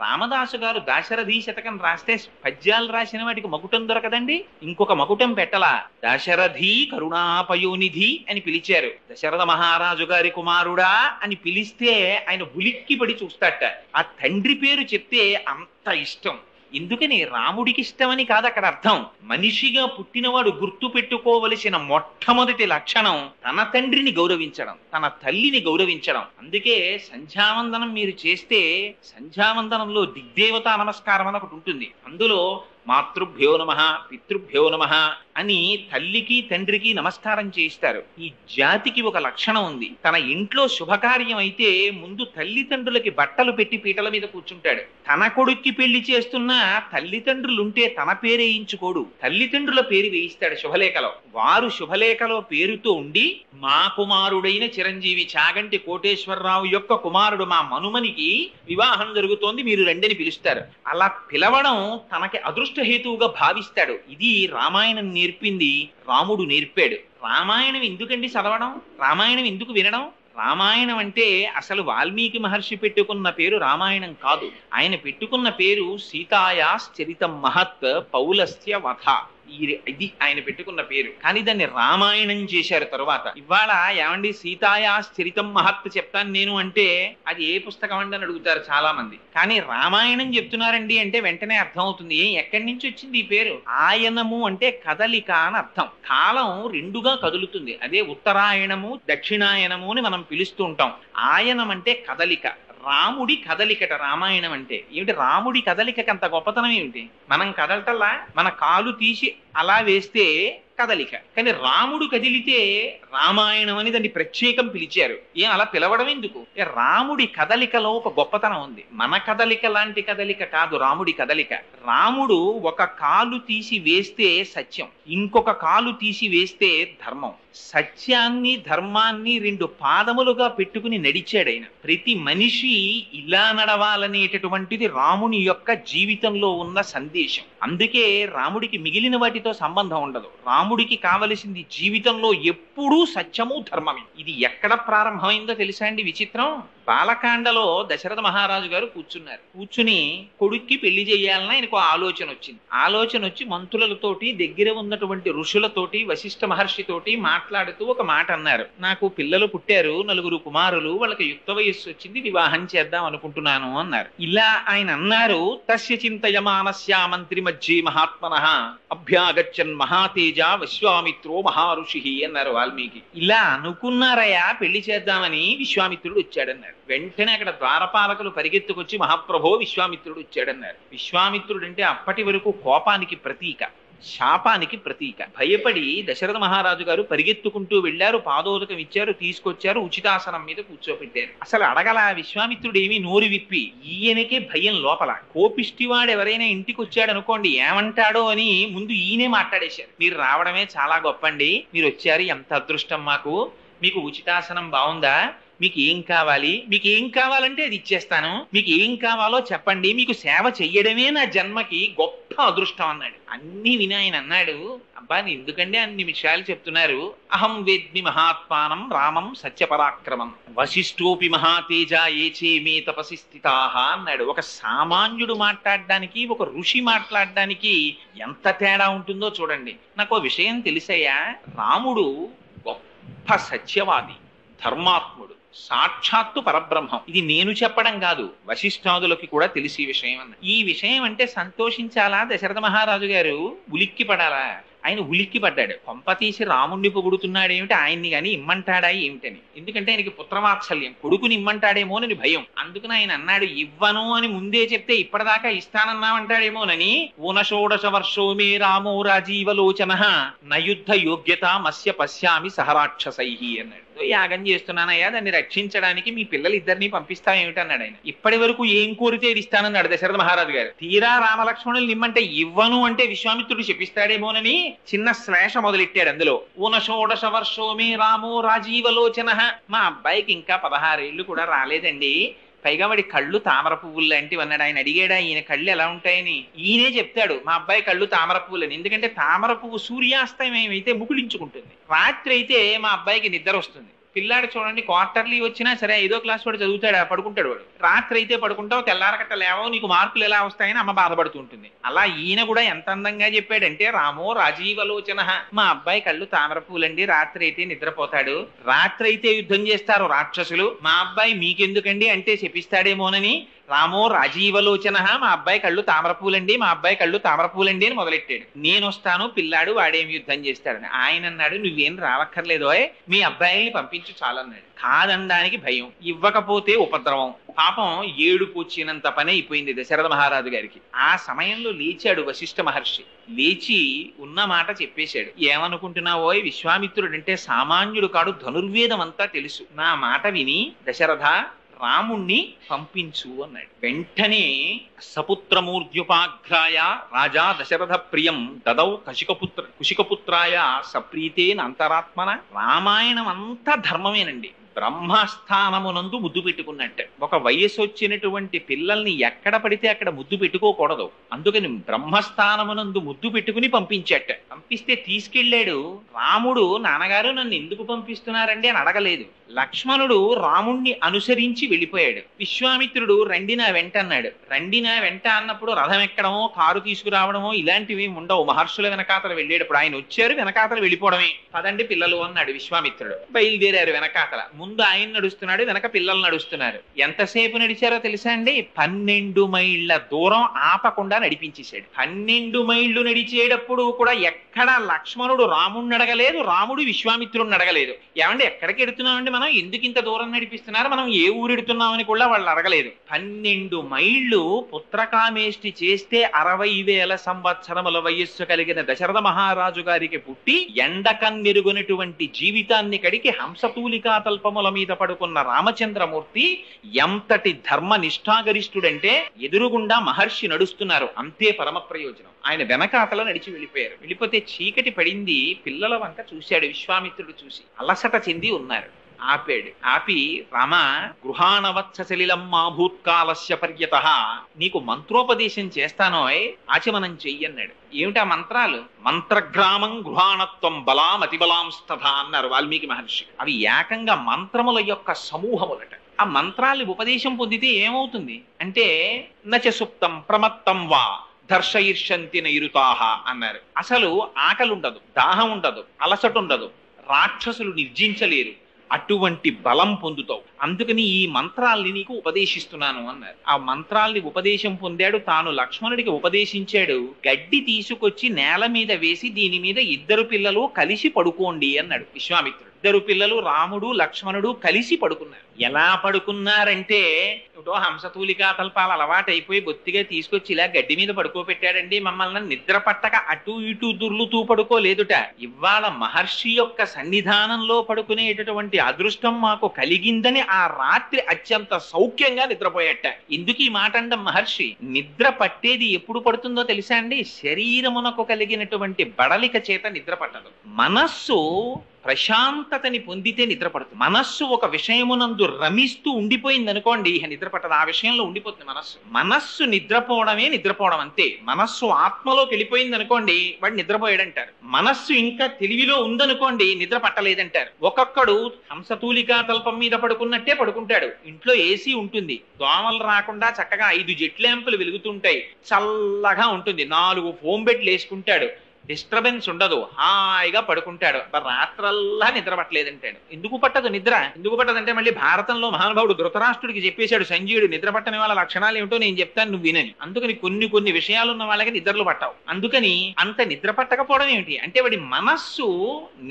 రామదాసు గారు దాశరథి శతకం రాస్తే పద్యాలు రాసిన వాటికి మకుటం దొరకదండి, ఇంకొక మకుటం పెట్టలా. దాశరథి కరుణాపయోనిధి అని పిలిచారు. దశరథ మహారాజు గారి కుమారుడా అని పిలిస్తే ఆయన ఉలిక్కి పడి చూస్తాట. ఆ తండ్రి పేరు చెప్తే అంత ఇష్టం. ఎందుకని? రాముడికి ఇష్టమని కాదు అక్కడ అర్థం. మనిషిగా పుట్టినవాడు గుర్తు పెట్టుకోవలసిన మొట్టమొదటి లక్షణం తన తండ్రిని గౌరవించడం, తన తల్లిని గౌరవించడం. అందుకే సంధ్యావందనం మీరు చేస్తే సంధ్యావందనంలో దిగ్దేవతా నమస్కారం అని ఒకటి ఉంటుంది. అందులో మాతృభ్యో నమః పితృభ్యో నమః అని తల్లికి తండ్రికి నమస్కారం చేయిస్తారు. ఈ జాతికి ఒక లక్షణం ఉంది. తన ఇంట్లో శుభకార్యం అయితే ముందు తల్లిదండ్రులకి బట్టలు పెట్టి పీటల మీద కూర్చుంటాడు. తన కొడుక్కి పెళ్లి చేస్తున్నా తల్లిదండ్రులుంటే తన పేరేయించుకోడు, తల్లిదండ్రుల పేరు వేయిస్తాడు శుభలేఖలో. వారు శుభలేఖలో పేరుతో ఉండి మా కుమారుడైన చిరంజీవి చాగంటి కోటేశ్వరరావు యొక్క కుమారుడు మా మనుమనికి వివాహం జరుగుతోంది, మీరు రండిని పిలుస్తారు. అలా పిలవడం తనకి అదృష్టహేతువుగా భావిస్తాడు. ఇది రామాయణం నేర్పింది, రాముడు నేర్పాడు. రామాయణం ఎందుకండి చదవడం? రామాయణం ఎందుకు వినడం? రామాయణం అంటే అసలు వాల్మీకి మహర్షి పెట్టుకున్న పేరు రామాయణం కాదు. ఆయన పెట్టుకున్న పేరు సీతాయాశ్చరితం మహత్ పౌలస్త్య వధ. ఇది ఆయన పెట్టుకున్న పేరు. కానీ దాన్ని రామాయణం చేశారు తరువాత. ఇవాళ ఏమండి సీతాయాశ్చరితం మహత్ చెప్తాను నేను అంటే అది ఏ పుస్తకం అండి అని అడుగుతారు చాలా మంది. కానీ రామాయణం చెప్తున్నారండి అంటే వెంటనే అర్థం అవుతుంది. ఎక్కడి నుంచి వచ్చింది ఈ పేరు? ఆయనము అంటే కదలిక అని అర్థం. కాలం రెండుగా కదులుతుంది. అదే ఉత్తరాయణము దక్షిణాయనము అని మనం పిలుస్తూ ఉంటాం. ఆయనం అంటే కదలిక. రాముడి కదలికట రామాయణం అంటే. ఏమిటి రాముడి కదలికకి అంత గొప్పతనం ఏమిటి? మనం కదలటల్లా మన కాలు తీసి అలా వేస్తే కదలిక. కానీ రాముడు కదిలితే రామాయణం అని దాన్ని ప్రత్యేకం పిలిచారు. ఏం అలా పిలవడం ఎందుకు? రాముడి కదలికలో ఒక గొప్పతనం ఉంది. మన కదలిక లాంటి కదలిక కాదు రాముడి కదలిక. రాముడు ఒక కాలు తీసి వేస్తే సత్యం, ఇంకొక కాలు తీసి వేస్తే ధర్మం. సత్యాన్ని ధర్మాన్ని రెండు పాదములుగా పెట్టుకుని నడిచాడైన. ప్రతి మనిషి ఇలా నడవాలనేటటువంటిది రాముని యొక్క జీవితంలో ఉన్న సందేశం. అందుకే రాముడికి మిగిలిన వాటితో సంబంధం ఉండదు. రాముడికి కావలసింది జీవితంలో ఎప్పుడూ సత్యము ధర్మమే. ఇది ఎక్కడ ప్రారంభమైందో తెలుసా అండి విచిత్రం? బాలకాండలో దశరథ మహారాజు గారు కూర్చున్నారు. కూర్చుని కొడుక్కి పెళ్లి చేయాలని ఆయనకు ఆలోచన వచ్చింది. ఆలోచన వచ్చి మంత్రులతోటి దగ్గర ఉన్నటువంటి ఋషులతోటి వశిష్ఠ మహర్షితోటి మాట్లాడుతూ ఒక మాట అన్నారు. నాకు పిల్లలు పుట్టారు, 4 కుమారులు, వాళ్ళకి యుక్త వయస్సు వచ్చింది, వివాహం చేద్దాం అనుకుంటున్నాను అన్నారు. ఇలా ఆయన అన్నారు. తస్య చింతయమానస్య మంత్రి మధ్యే మహాత్మనః అభ్యాగచ్చన్ మహాతేజ విశ్వామిత్రో మహారుషి అన్నారు వాల్మీకి. ఇలా అనుకున్నారయ్యా పెళ్లి చేద్దామని, విశ్వామిత్రుడు వచ్చాడన్నారు. వెంటనే అక్కడ ద్వారపాలకులు పరిగెత్తుకొచ్చి మహాప్రభో విశ్వామిత్రుడు వచ్చాడన్నారు. విశ్వామిత్రుడు అంటే అప్పటి వరకు కోపానికి ప్రతీక, శాపానికి ప్రతీక. భయపడి దశరథ మహారాజు గారు పరిగెత్తుకుంటూ వెళ్లారు, పాదోదకం ఇచ్చారు, తీసుకొచ్చారు, ఉచితాసనం మీద కూర్చోపెట్టారు. అసలు అడగల విశ్వామిత్రుడు ఏమీ నోరు విప్పి. ఈయనకే భయం లోపల. కోపిష్టివాడు ఎవరైనా ఇంటికి వచ్చాడు అనుకోండి, ఏమంటాడో అని ముందు ఈయనే మాట్లాడేశారు. మీరు రావడమే చాలా గొప్పండి, మీరు వచ్చారు, ఎంత అదృష్టం మాకు, మీకు ఉచితాసనం బాగుందా, మీకు ఏం కావాలి, మీకు ఏం కావాలంటే అది ఇచ్చేస్తాను, మీకు ఏం కావాలో చెప్పండి, మీకు సేవ చెయ్యడమే నా జన్మకి గొప్ప అదృష్టం అన్నాడు. అన్ని విని ఆయన అన్నాడు, అబ్బా ఎందుకంటే అన్ని విషయాలు చెప్తున్నారు. అహం వేద్మి మహాత్మానం రామం సత్యపరాక్రమం వశిష్ఠోపి మహాతేజ ఏచే మే తపసి స్థితాః అన్నాడు. ఒక సామాన్యుడు మాట్లాడడానికి, ఒక ఋషి మాట్లాడడానికి ఎంత తేడా ఉంటుందో చూడండి. నాకు విషయం తెలిసయ్యా, రాముడు గొప్ప సత్యవాది, ధర్మాత్ముడు, సాక్షాత్తు పరబ్రహ్మం. ఇది నేను చెప్పడం కాదు, వశిష్ఠాదులకి కూడా తెలిసి విషయం అన్న. ఈ విషయం అంటే సంతోషించాలా దశరథ మహారాజు గారు, ఉలిక్కి పడాలా? ఆయన ఉలిక్కి పడ్డాడు. కొంపతీసి రాముణ్ణి పొగుడుతున్నాడేమిటి, ఆయన్ని గాని ఇమ్మంటాడా ఏమిటని. ఎందుకంటే ఆయనకి పుత్రవాత్సల్యం, కొడుకుని ఇమ్మంటాడేమోనని భయం. అందుకని ఆయన అన్నాడు, ఇవ్వను అని ముందే చెప్తే ఇప్పటిదాకా ఇస్తానన్నామంటాడేమోనని. ఊనషోడశ వర్షో మే రామో రాజీవలోచన నయుద్ధ యోగ్యత మస్య పశ్యామి సహరాక్షసై అన్నాడు. యాగం చేస్తున్నానయ్యా, దాన్ని రక్షించడానికి మీ పిల్లలిద్దరినీ పంపిస్తామేమిటన్నాడు ఆయన. ఇప్పటి వరకు ఏం కోరితే ఇది ఇస్తానన్నాడు దశరథ మహారాజు గారు. తీరా రామలక్ష్మణులు నిమ్మంటే ఇవ్వను అంటే విశ్వామిత్రుడు చెప్పిస్తాడేమోనని చిన్న శ్లేష మొదలెట్టాడు అందులో. ఊనషోడశ వర్షో మే రామో రాజీవలోచన. మా అబ్బాయికి ఇంకా 16 ఏళ్ళు కూడా రాలేదండి, పైగా వాడి కళ్ళు తామర పువ్వులు లాంటివి అన్నాడు. ఆయన అడిగాడా ఈయన కళ్ళు ఎలా ఉంటాయని. ఈయనే చెప్తాడు మా అబ్బాయి కళ్ళు తామర పువ్వులని. ఎందుకంటే తామర పువ్వు సూర్యాస్తమయం ఏమైతే ముకుళించుకుంటుంది, రాత్రి అయితే మా అబ్బాయికి నిద్ర వస్తుంది. పిల్లాడు చూడండి, క్వార్టర్లీ వచ్చినా సరే 5వ క్లాస్ వాడు చదువుతాడు, పడుకుంటాడు వాడు. రాత్రి అయితే పడుకుంటావు, తెల్లారకట్ట లేవో, నీకు మార్కులు ఎలా వస్తాయని అమ్మ బాధపడుతూ ఉంటుంది. అలా ఈయన కూడా ఎంత అందంగా చెప్పాడంటే, రామో రాజీవలోచన, మా అబ్బాయి కళ్ళు తామర పూలండి, రాత్రి అయితే నిద్రపోతాడు, రాత్రి అయితే యుద్ధం చేస్తారు రాక్షసులు, మా అబ్బాయి మీకెందుకండి అంటే శపిస్తాడేమోనని రామో రాజీవలోచన, మా అబ్బాయి కళ్ళు తామరపూలండి, మా అబ్బాయి కళ్ళు తామరపూలండి అని మొదలెట్టాడు. నేను వస్తాను, పిల్లాడు వాడేం యుద్ధం చేస్తాడని. ఆయన అన్నాడు, నువ్వేం రావక్కర్లేదో, మీ అబ్బాయిని పంపించు చాలన్నాడు. కాదనడానికి భయం, ఇవ్వకపోతే ఉపద్రవం. పాపం ఏడుపు వచ్చినంత పని అయిపోయింది దశరథ మహారాజు గారికి. ఆ సమయంలో లేచాడు వశిష్ఠ మహర్షి. లేచి ఉన్న మాట చెప్పేశాడు. ఏమనుకుంటున్నావో, విశ్వామిత్రుడు అంటే సామాన్యుడు కాడు, ధనుర్వేదం అంతా తెలుసు. నా మాట విని దశరథ రాముణ్ణి పంపించు అన్నాడు. వెంటనే సపుత్రమూర్ధ్యుపాఘ్రాయ రాజా దశరథ ప్రియం దదౌ కుశికపుత్రాయ సప్రీతేన అంతరాత్మన. రామాయణం అంతా ధర్మమేనండి. బ్రహ్మస్థానమునందు ముద్దు పెట్టుకున్నట్టే. ఒక వయసు వచ్చినటువంటి పిల్లల్ని ఎక్కడ పడితే అక్కడ ముద్దు పెట్టుకోకూడదు. అందుకని బ్రహ్మస్థానమునందు ముద్దు పెట్టుకుని పంపించట. పంపిస్తే తీసుకెళ్లాడు. రాముడు నాన్నగారు నన్ను ఎందుకు పంపిస్తున్నారండి అని అడగలేదు. లక్ష్మణుడు రాముణ్ణి అనుసరించి వెళ్ళిపోయాడు. విశ్వామిత్రుడు రండి నా వెంట అన్నాడు. రండి నా వెంట అన్నప్పుడు రథం ఎక్కడమో, కారు తీసుకురావడమో ఇలాంటివి ఉండవు. మహర్షుల వెనకాతల వెళ్ళేటప్పుడు ఆయన వచ్చారు, వెనకాతల వెళ్ళిపోవడమే. పదండి పిల్లలు అన్నాడు విశ్వామిత్రుడు. బయలుదేరారు వెనకాతల. ముందు ఆయన నడుస్తున్నాడు, వెనక పిల్లలు నడుస్తున్నారు. ఎంతసేపు నడిచారో తెలుసా అండి? 12 మైళ్ళ దూరం ఆపకుండా నడిపించేశాడు. 12 మైళ్ళు నడిచేటప్పుడు కూడా ఎక్కడ ఎక్కడ లక్ష్మణుడు రాముడిని అడగలేదు, రాముడు విశ్వామిత్రుడిని అడగలేదు. ఏమంటే ఎక్కడికి ఎడుతున్నామండి, మనం ఎందుకు ఇంత దూరం నడిపిస్తున్నారు, మనం ఏ ఊరు ఎడుతున్నామని కూడా వాళ్ళు అడగలేదు. 12 మైళ్ళు పుత్రకామేష్టి చేస్తే 60,000 సంవత్సరముల వయస్సు కలిగిన దశరథ మహారాజు గారికి పుట్టి ఎండకన్నెరుగునటువంటి జీవితాన్ని కడికి హంసతూలికా తల్పముల మీద పడుకున్న రామచంద్రమూర్తి ఎంతటి ధర్మ నిష్ఠాగరిష్ఠుడంటే ఎదురుగుండా మహర్షి నడుస్తున్నారు, అంతే పరమ ప్రయోజనం. ఆయన వెనకాతల నడిచి వెళ్ళిపోయారు. వెళ్ళిపోతే చీకటి పడింది. పిల్లల వంక చూశాడు విశ్వామిత్రుడు. చూసి అలసట చెంది ఉన్నారు. ఆపాడు. ఆపి, రామ గృహాణవత్స సలిలం మా భూత్కాలస్య పర్యత, నీకు మంత్రోపదేశం చేస్తానోయ్, ఆచమనం చెయ్యన్నాడు. ఏమిటా మంత్రాలు? మంత్రగ్రామం గృహాణత్వం బలాం అతిబలాంస్తథ అన్నారు వాల్మీకి మహర్షి. అవి ఏకంగా మంత్రముల యొక్క సమూహములట. ఆ మంత్రాల్ని ఉపదేశం పొందితే ఏమవుతుంది అంటే, నచ సుప్తం ప్రమత్తం వా దర్శయిర్షంతి నైరుతాహ అన్నారు. అసలు ఆకలి ఉండదు, దాహం ఉండదు, అలసట ఉండదు, రాక్షసులు నిర్జించలేరు, అటువంటి బలం పొందుతావు. అందుకని ఈ మంత్రాల్ని నీకు ఉపదేశిస్తున్నాను అన్నారు. ఆ మంత్రాల్ని ఉపదేశం పొందాడు. తాను లక్ష్మణుడికి ఉపదేశించాడు. గడ్డి తీసుకొచ్చి నేల మీద వేసి దీని మీద 2 పిల్లలు కలిసి పడుకోండి అన్నాడు విశ్వామిత్రుడు. 2 పిల్లలు రాముడు లక్ష్మణుడు కలిసి పడుకున్నారు. ఎలా పడుకున్నారంటే, ఇటో హంసతూలికా తల్పాలు అలవాటైపోయి బొత్తిగా తీసుకొచ్చి ఇలా గడ్డి మీద పడుకోబెట్టాడండి. మమ్మల్ని నిద్ర పట్టక అటు ఇటు దుర్లుతూ పడుకోలేదుట. ఇవాళ మహర్షి యొక్క సన్నిధానంలో పడుకునేటటువంటి అదృష్టం మాకు కలిగిందని ఆ రాత్రి అత్యంత సౌఖ్యంగా నిద్రపోయేట. ఎందుకు ఈ మాట అండం మహర్షి? నిద్ర పట్టేది ఎప్పుడు పడుతుందో తెలుసా అండి? శరీరమునకు కలిగినటువంటి బడలిక చేత నిద్ర పట్టదు. మనస్సు ప్రశాంతతని పొందితే నిద్రపడుతుంది. మనస్సు ఒక విషయమునందు రమిస్తూ ఉండిపోయింది అనుకోండి, నిద్రపట్టదు. ఆ విషయంలో ఉండిపోతుంది మనస్సు. మనస్సు నిద్రపోవడమే నిద్రపోవడం అంతే. మనస్సు ఆత్మలోకి వెళ్ళిపోయింది అనుకోండి, వాడు నిద్రపోయాడంటారు. మనస్సు ఇంకా తెలివిలో ఉందనుకోండి, నిద్ర పట్టలేదంటారు. ఒక్కొక్కడు హంసతూలికా తల్పం మీద పడుకున్నట్టే పడుకుంటాడు. ఇంట్లో ఏసీ ఉంటుంది, దోమలు రాకుండా చక్కగా 5 జెట్ ల్యాంపులు వెలుగుతుంటాయి, చల్లగా ఉంటుంది. 4 ఫోమ్ బెడ్లు వేసుకుంటాడు, డిస్టర్బెన్స్ ఉండదు, హాయిగా పడుకుంటాడు. రాత్రల్లా నిద్ర పట్టలేదంటాడు. ఎందుకు పట్టదు నిద్ర? ఎందుకు పట్టదంటే, మళ్ళీ భారతంలో మహానుభావుడు ధృతరాష్ట్రుడికి చెప్పేశాడు సంజయుడు, నిద్ర పట్టని వాళ్ళ లక్షణాలు ఏమిటో నేను చెప్తాను, నువ్వు వినని. అందుకని కొన్ని విషయాలు ఉన్న వాళ్ళకి నిద్రలు పట్టవు. అందుకని అంత నిద్ర పట్టకపోవడం ఏమిటి అంటే, వాడి మనస్సు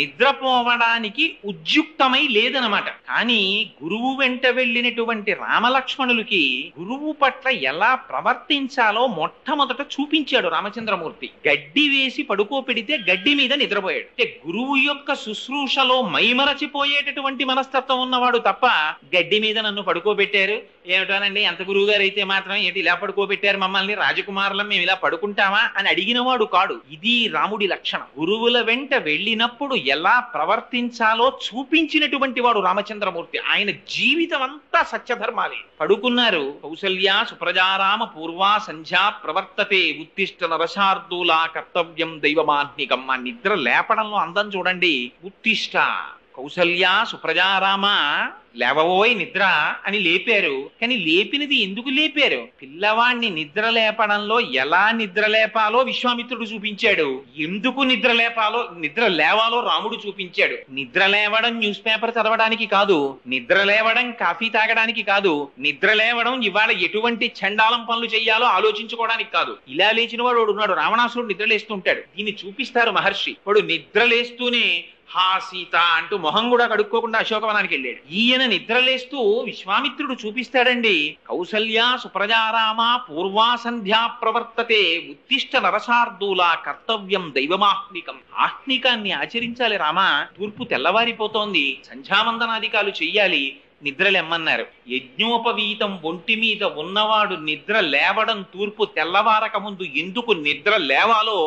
నిద్రపోవడానికి ఉద్యుక్తమై లేదనమాట. కానీ గురువు వెంట వెళ్ళినటువంటి రామలక్ష్మణులకి గురువు పట్ల ఎలా ప్రవర్తించాలో మొట్టమొదట చూపించాడు రామచంద్రమూర్తి. గడ్డి వేసి పడుకోపెడితే గడ్డి మీద నిద్రపోయాడు. అంటే గురువు యొక్క శుశ్రూషలో మైమరచిపోయేటటువంటి మనస్తత్వం ఉన్నవాడు తప్ప, గడ్డి మీద నన్ను పడుకోబెట్టారు ఏమిటోనండి, ఎంత గురువు గారు అయితే మాత్రం ఏంటి ఇలా పడుకోబెట్టారు మమ్మల్ని, రాజకుమారులం మేము ఇలా పడుకుంటామా అని అడిగినవాడు కాడు. ఇది రాముడి లక్షణం. గురువుల వెంట వెళ్ళినప్పుడు ఎలా ప్రవర్తించాలో చూపించినటువంటి వాడు రామచంద్రమూర్తి. ఆయన జీవితం అంతా సత్యధర్మాలే. పడుకున్నారు. కౌసల్యా సుప్రజారామ పూర్వా సంధ్యా ప్రవర్తతే ఉత్తిష్ట నరశార్దూలా కర్తవ్యం దైవమాహ్నికం. ఆ నిద్ర లేపడంలో అందం చూడండి. ఉత్తిష్ట కౌసల్యా సుప్రజారామ, లేవబోయ్ నిద్ర అని లేపారు. కానీ లేపినది ఎందుకు లేపారు? పిల్లవాణ్ణి నిద్ర లేపడంలో ఎలా నిద్ర లేపాలో విశ్వామిత్రుడు చూపించాడు. ఎందుకు నిద్ర లేవాలో రాముడు చూపించాడు. నిద్ర లేవడం న్యూస్ పేపర్ చదవడానికి కాదు, నిద్ర లేవడం కాఫీ తాగడానికి కాదు, నిద్ర లేవడం ఇవాళ ఎటువంటి చండాలం పనులు చెయ్యాలో ఆలోచించుకోవడానికి కాదు. ఇలా లేచిన వాడు ఉన్నాడు, రావణాసురుడు నిద్రలేస్తుంటాడు. దీన్ని చూపిస్తారు మహర్షి. వాడు నిద్రలేస్తూనే హా సీత అంటూ మొహం కూడా కడుక్కోకుండా అశోకవనానికి వెళ్ళాడు. ఈయన నిద్రలేస్తూ విశ్వామిత్రుడు చూపిస్తాడండి. కౌసల్యా సుప్రజారామ పూర్వా సంధ్యా ప్రవర్తతే ఉత్తిష్ట నరశార్దూలా కర్తవ్యం దైవమాహ్నికం. ఆహ్నికాన్ని ఆచరించాలి రామా. తూర్పు తెల్లవారిపోతోంది, సంధ్యావందనాధికాలు చెయ్యాలి, నిద్రలెమ్మన్నారు. యజ్ఞోపవీతం ఒంటి మీద ఉన్నవాడు నిద్ర లేవడం తూర్పు తెల్లవారక ముందు ఎందుకు నిద్ర లేవాలో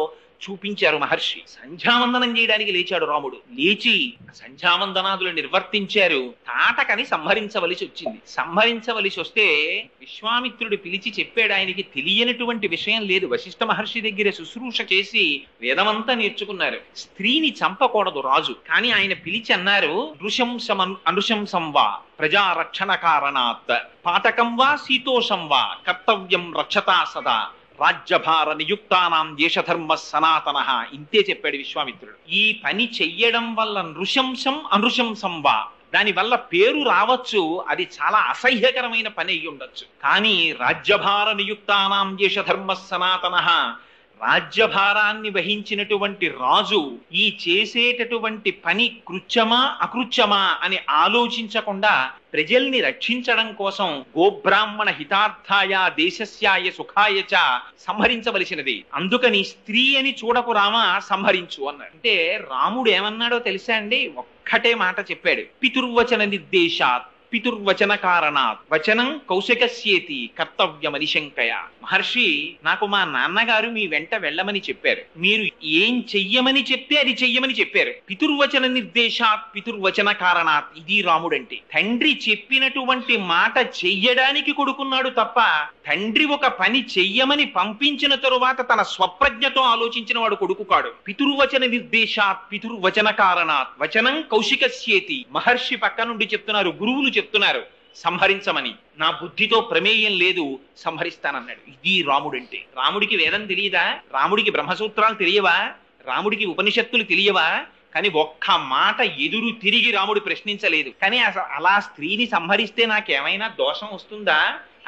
చూపించారు మహర్షి. సంధ్యావందనం చేయడానికి లేచాడు రాముడు. లేచి సంధ్యావందనాదులు నిర్వర్తించారు. తాటకని సంహరించవలసి వచ్చింది. సంహరించవలసి వస్తే విశ్వామిత్రుడు పిలిచి చెప్పాడు. ఆయనకి తెలియనటువంటి విషయం లేదు. వశిష్ఠ మహర్షి దగ్గర శుశ్రూష చేసి వేదమంతా నేర్చుకున్నారు. స్త్రీని చంపకూడదు రాజు. కానీ ఆయన పిలిచి అన్నారు, అనుశంసం వా ప్రజారక్షణ కారణాత్ పాతకం వా శీతోషం వా కర్తవ్యం రక్షతా సదా రాజ్యభార నియుక్తానాం దేశధర్మ సనాతన. ఇంతే చెప్పాడు విశ్వామిత్రుడు. ఈ పని చెయ్యడం వల్ల నృశంసం అనృశంసం వా, దాని వల్ల పేరు రావచ్చు, అది చాలా అసహ్యకరమైన పని అయ్యి ఉండొచ్చు. కానీ రాజ్యభార నియుక్తానాం దేశధర్మ సనాతన, రాజ్యభారాన్ని వహించినటువంటి రాజు ఈ చేసేటటువంటి పని కృత్యమా అకృత్యమా అని ఆలోచించకుండా ప్రజల్ని రక్షించడం కోసం గోబ్రాహ్మణ హితార్థాయ దేశస్యాయ సుఖాయ చ సంహరించవలసినది. అందుకని స్త్రీ అని చూడకు రామా సంహరించు అన్నాడు. అంటే రాముడు ఏమన్నాడో తెలుసా అండి? ఒక్కటే మాట చెప్పాడు, పితుర్వచన నిర్దేశాత్ పితుర్వచన కారణాత్ వచనం కౌశికస్యేతి కర్తవ్యమనిశంకయ. మహర్షి, నాకు మా నాన్నగారు మీ వెంట వెళ్ళమని చెప్పారు, మీరు ఏం చెయ్యమని చెప్తే అది చెయ్యమని చెప్పారు. పితుర్వచన నిర్దేశాత్ పితుర్వచన కారణాత్, ఇది రాముడంటే. తండ్రి చెప్పినటువంటి మాట చెయ్యడానికి కొడుకున్నాడు తప్ప తండ్రి ఒక పని చెయ్యమని పంపించిన తరువాత తన స్వప్రజ్ఞతో ఆలోచించిన వాడు కొడుకు కాడు. పితుర్వచన నిర్దేశాత్ పితుర్వచన కారణాత్ వచనం కౌశికస్యేతి. మహర్షి పక్క నుండి చెప్తున్నారు, గురువులు చెప్తున్నారు సంహరించమని. నా బుద్ధితో ప్రమేయం లేదు, సంహరిస్తానన్నాడు. ఇది రాముడంటే. రాముడికి వేదం తెలియదా? రాముడికి బ్రహ్మసూత్రాలు తెలియవా? రాముడికి ఉపనిషత్తులు తెలియవా? కానీ ఒక్క మాట ఎదురు తిరిగి రాముడు ప్రశ్నించలేదు. కానీ అలా స్త్రీని సంహరిస్తే నాకేమైనా దోషం వస్తుందా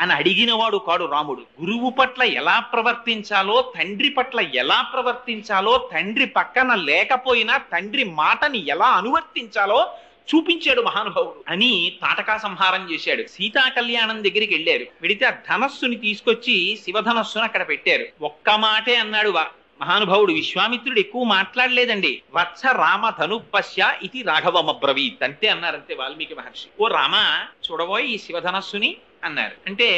అని అడిగినవాడు కాడు రాముడు. గురువు పట్ల ఎలా ప్రవర్తించాలో, తండ్రి పట్ల ఎలా ప్రవర్తించాలో, తండ్రి పక్కన లేకపోయినా తండ్రి మాటని ఎలా అనువర్తించాలో చూపించాడు మహానుభావుడు అని తాటకా సంహారం చేశాడు. సీతా కళ్యాణం దగ్గరికి వెళ్ళారు. వెడితే ఆ ధనస్సుని తీసుకొచ్చి శివధనస్సును అక్కడ పెట్టారు. ఒక్క మాటే అన్నాడు మహానుభావుడు. విశ్వామిత్రుడు ఎక్కువ మాట్లాడలేదండి. వత్స రామ ధనుపశ్య ఇది రాఘవమబ్రవీత్ అంతే అన్నారంతే వాల్మీకి మహర్షి. ఓ రామ, చూడబోయ్ ఈ శివధనస్సుని అన్నారు. అంటే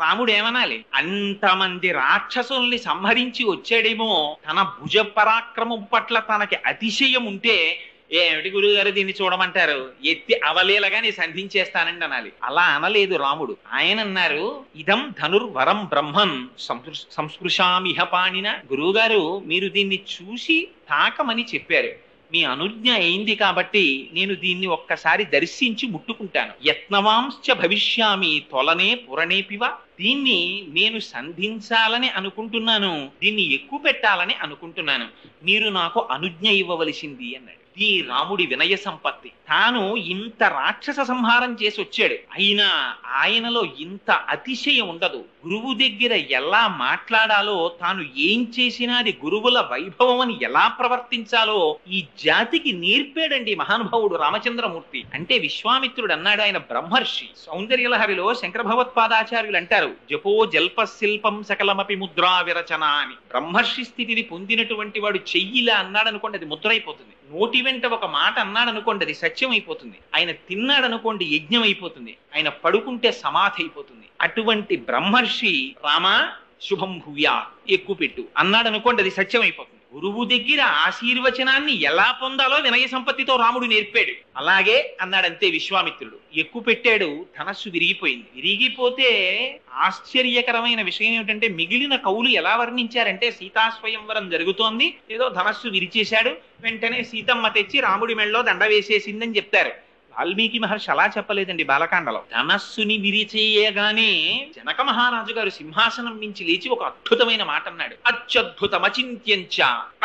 రాముడు ఏమనాలి? అంతమంది రాక్షసుల్ని సంహరించి వచ్చాడేమో, తన భుజ పరాక్రమం పట్ల తనకి అతిశయం ఉంటే ఏమిటి గురువుగారు దీన్ని చూడమంటారు, ఎత్తి అవలేలగాని సంధించేస్తానండి అనాలి. అలా అనలేదు రాముడు. ఆయన అన్నారు, ఇదం ధనుర్వరం బ్రహ్మం సంస్పృశామిహ పాణిన. గురువుగారు మీరు దీన్ని చూసి తాకమని చెప్పారు, మీ అనుజ్ఞ అయింది కాబట్టి నేను దీన్ని ఒక్కసారి దర్శించి ముట్టుకుంటాను. యత్నవాంశ్చ భవిష్యామి తొలనే పురణేపివ. దీన్ని నేను సంధించాలని అనుకుంటున్నాను, దీన్ని ఎక్కువ పెట్టాలని అనుకుంటున్నాను, మీరు నాకు అనుజ్ఞ ఇవ్వవలసింది అన్నాడు. ఈ రాముడి వినయ సంపత్తి. తాను ఇంత రాక్షస సంహారం చేసి వచ్చాడు, అయినా ఆయనలో ఇంత అతిశయం ఉండదు. గురువు దగ్గర ఎలా మాట్లాడాలో, తాను ఏం చేసినా అది గురువుల వైభవం అని ఎలా ప్రవర్తించాలో ఈ జాతికి నేర్పాడండి మహానుభావుడు రామచంద్రమూర్తి. అంటే విశ్వామిత్రుడు అన్నాడు, ఆయన బ్రహ్మర్షి. సౌందర్యలహరిలో శంకర భగవత్పాదాచార్యులు అంటారు, జపో జల్ప శిల్పం సకలమపి ముద్రా విరచన అని. బ్రహ్మర్షి స్థితిని పొందినటువంటి వాడు చెయ్యిలా అన్నాడు అనుకోండి, అది ముద్ర అయిపోతుంది. నోటి వెంట ఒక మాట అన్నాడు అనుకోండి, అది సత్యం అయిపోతుంది. ఆయన తిన్నాడు అనుకోండి, యజ్ఞం అయిపోతుంది. ఆయన పడుకుంటే సమాధి అయిపోతుంది. అటువంటి బ్రహ్మర్షి రామా శుభం భూయా ఎక్కువ పెట్టు అన్నాడు అనుకోండి, అది సత్యం అయిపోతుంది. గురువు దగ్గర ఆశీర్వచనాన్ని ఎలా పొందాలో వినయ సంపత్తితో రాముడు నేర్పాడు. అలాగే అన్నాడంతే విశ్వామిత్రుడు. ఎక్కువ పెట్టాడు, ధనస్సు విరిగిపోయింది. విరిగిపోతే ఆశ్చర్యకరమైన విషయం ఏమిటంటే, మిగిలిన కవులు ఎలా వర్ణించారంటే, సీతాస్వయంవరం జరుగుతోంది, ఏదో ధనస్సు విరిచేశాడు, వెంటనే సీతమ్మ తెచ్చి రాముడి మెళ్ళలో దండ వేసేసిందని చెప్తారు. వాల్మీకి మహర్షి అలా చెప్పలేదండి. బాలకాండలో ధనస్సుని విరిచేయగానే జనక మహారాజు గారు సింహాసనం నుంచి లేచి ఒక అద్భుతమైన మాట అన్నాడు, అత్యద్భుతమచింత్యంచ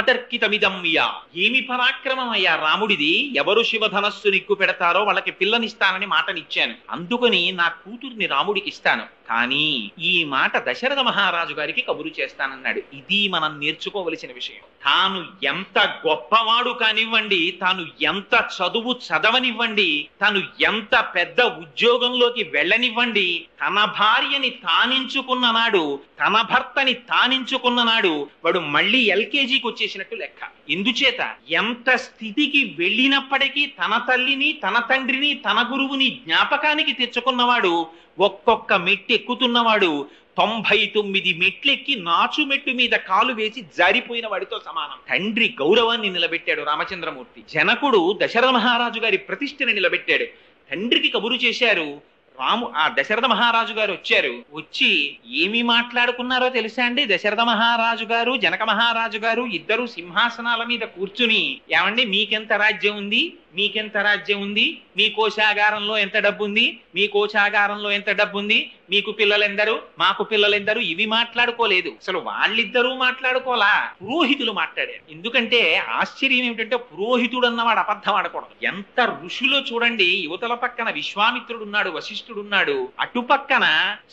అతర్కితమిదం యా. ఏమి పరాక్రమం అయ్యా రాముడిది, ఎవరు శివధనస్సుని ఎక్కువ పెడతారో వాళ్ళకి పిల్లనిస్తానని మాటనిచ్చాను, అందుకని నా కూతుర్ని రాముడికి ఇస్తాను, కానీ ఈ మాట దశరథ మహారాజు గారికి కబురు చేస్తానన్నాడు. ఇది మనం నేర్చుకోవలసిన విషయం. తాను ఎంత గొప్పవాడు కానివ్వండి, తాను ఎంత చదువు చదవనివ్వండి, తాను ఎంత పెద్ద ఉద్యోగంలోకి వెళ్ళనివ్వండి, తన భార్యని తానించుకున్న నాడు, తన భర్తని తానించుకున్న నాడు వాడు మళ్ళీ ఎల్కేజీకి వచ్చేసినట్టు లెక్క. ఎందుచేత ఎంత స్థితికి వెళ్ళినప్పటికీ తన తల్లిని, తన తండ్రిని, తన గురువుని జ్ఞాపకానికి తెచ్చుకున్నవాడు, ఒక్కొక్క మెట్టు ఎక్కుతున్నవాడు 99 మెట్లెక్కి నాచు మెట్టు మీద కాలు వేసి జారిపోయిన వాడితో సమానం. తండ్రి గౌరవాన్ని నిలబెట్టాడు రామచంద్రమూర్తి. జనకుడు దశరథ మహారాజు గారి ప్రతిష్టని నిలబెట్టాడు. తండ్రికి కబురు చేశారు. ఆ దశరథ మహారాజు గారు వచ్చారు. వచ్చి ఏమి మాట్లాడుకున్నారో తెలుసా అండి? దశరథ మహారాజు గారు, జనక మహారాజు గారు ఇద్దరు సింహాసనాల మీద కూర్చుని, ఏమండి మీకెంత రాజ్యం ఉంది, మీకెంత రాజ్యం ఉంది, మీ కోశాగారంలో ఎంత డబ్బు ఉంది, మీ కోశాగారంలో ఎంత డబ్బు ఉంది, మీకు పిల్లలెందరు, మాకు పిల్లలెందరు, ఇవి మాట్లాడుకోలేదు. అసలు వాళ్ళిద్దరూ మాట్లాడుకోలా, పురోహితులు మాట్లాడారు. ఎందుకంటే ఆశ్చర్యం ఏమిటంటే పురోహితుడు అన్నవాడు అబద్ధం ఆడకూడదు. ఎంత ఋషులో చూడండి, యువతల పక్కన విశ్వామిత్రుడున్నాడు, వశిష్ఠుడున్నాడు, అటు పక్కన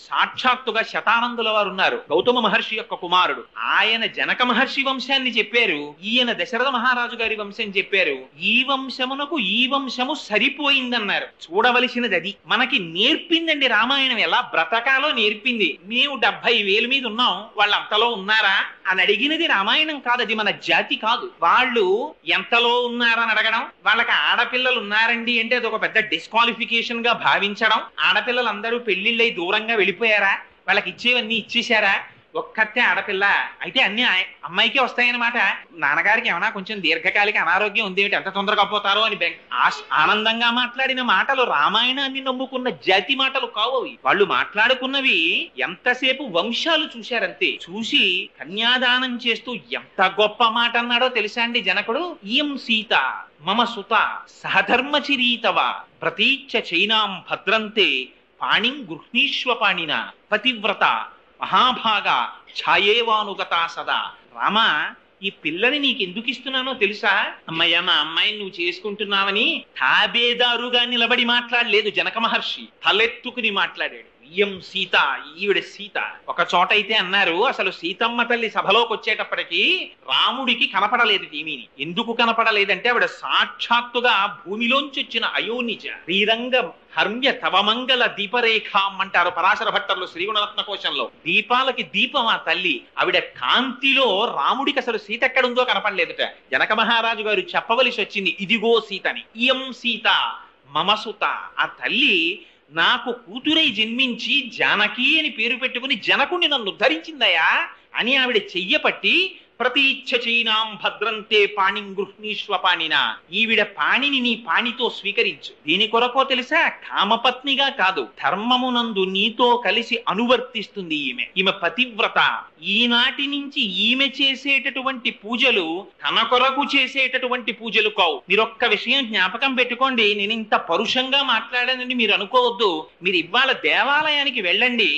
సాక్షాత్తుగా శతానందుల వారు ఉన్నారు, గౌతమ మహర్షి యొక్క కుమారుడు. ఆయన జనక మహర్షి వంశాన్ని చెప్పారు, ఈయన దశరథ మహారాజు గారి వంశం చెప్పారు. ఈ వంశమునకు ఈ వంశము సరిపోయిందన్నారు. చూడవలసినది అది. మనకి నేర్పిందండి రామాయణం, ఎలా బ్రతకాలో నేర్పింది. మేము 70,000 మీద ఉన్నాం, వాళ్ళు అంతలో ఉన్నారా అని అడిగినది రామాయణం కాదు, అది మన జాతి కాదు. వాళ్ళు ఎంతలో ఉన్నారని అడగడం, వాళ్ళకి ఆడపిల్లలు ఉన్నారండి అంటే అది ఒక పెద్ద డిస్క్వాలిఫికేషన్ గా భావించడం. ఆడపిల్లలు అందరూ పెళ్లిళ్ళై దూరంగా వెళ్ళిపోయారా, వాళ్ళకి ఇచ్చేవన్నీ ఇచ్చేశారా, ఒక్కతే ఆడపిల్ల అయితే అన్ని అమ్మాయికే వస్తాయన్నమాట. నాన్నగారికి ఏమైనా కొంచెం దీర్ఘకాలిక అనారోగ్యం ఉంది, ఎంత తొందరగా పోతారో అని ఆనందంగా మాట్లాడిన మాటలు రామాయణాన్ని నమ్ముకున్న జాతి మాటలు కావు అవి. వాళ్ళు మాట్లాడుకున్నవి ఎంతసేపు వంశాలు చూశారంతే. చూసి కన్యాదానం చేస్తూ ఎంత గొప్ప మాట అన్నాడో తెలుసా అండి జనకుడు. ఇయం సీత మమ సుత సహధర్మచిరీతవ ప్రతీచ్ఛ చైనాం భద్రంతే పాణిం గృహ్ణీష్వ పాణిన పతివ్రత మహాభాగా ఛాయేవానుగతా సదా. రామా, ఈ పిల్లని నీకు ఎందుకు ఇస్తున్నానో తెలుసా? అమ్మయ్య, మా అమ్మాయిని నువ్వు చేసుకుంటున్నావని తాబేదారుగా నిలబడి మాట్లాడలేదు జనక మహర్షి, తలెత్తుకుని మాట్లాడాడు. ఇయం సీత, ఈవిడ సీత. ఒక చోట అయితే అన్నారు, అసలు సీతమ్మ తల్లి సభలోకి వచ్చేటప్పటికి రాముడికి కనపడలేదు ఏమీని. ఎందుకు కనపడలేదంటే ఆవిడ సాక్షాత్తుగా భూమిలోంచి వచ్చిన అయోనిజ. శ్రీరంగ హర్మ్య తవమంగళ దీపరేఖాం అంటారు పరాశర భట్టర్లు శ్రీగుణరత్న కోశంలో. దీపాలకి దీపం ఆ తల్లి. ఆవిడ కాంతిలో రాముడికి అసలు సీత ఎక్కడుందో కనపడలేదుట. జనక మహారాజు గారు చెప్పవలసి వచ్చింది, ఇదిగో సీతని. ఇయం సీత మమసుత. ఆ తల్లి నాకు కూతురై జన్మించి జానకి అని పేరు పెట్టుకుని జనకుని నన్ను ఉద్ధరించిందయా అని ఆవిడ చెయ్యపట్టి ప్రతీచ్ఛ చైనాం భద్రంతే పాణిం గృహ్ణీష్వ పాణిన. ఈవిడ పాణిని నీ పాణితో స్వీకరించు. దీని కొరకో తెలుసా? కామపత్నిగా కాదు, ధర్మమునందు నీతో కలిసి అనువర్తిస్తుంది ఈమె. ఈమె పతివ్రత. ఈనాటి నుంచి ఈమె చేసేటటువంటి పూజలు తన కొరకు చేసేటటువంటి పూజలు కావు. మీరొక్క విషయం జ్ఞాపకం పెట్టుకోండి. నేను ఇంత పరుషంగా మాట్లాడానని మీరు అనుకోవద్దు. మీరు ఇవాళ దేవాలయానికి వెళ్ళండి,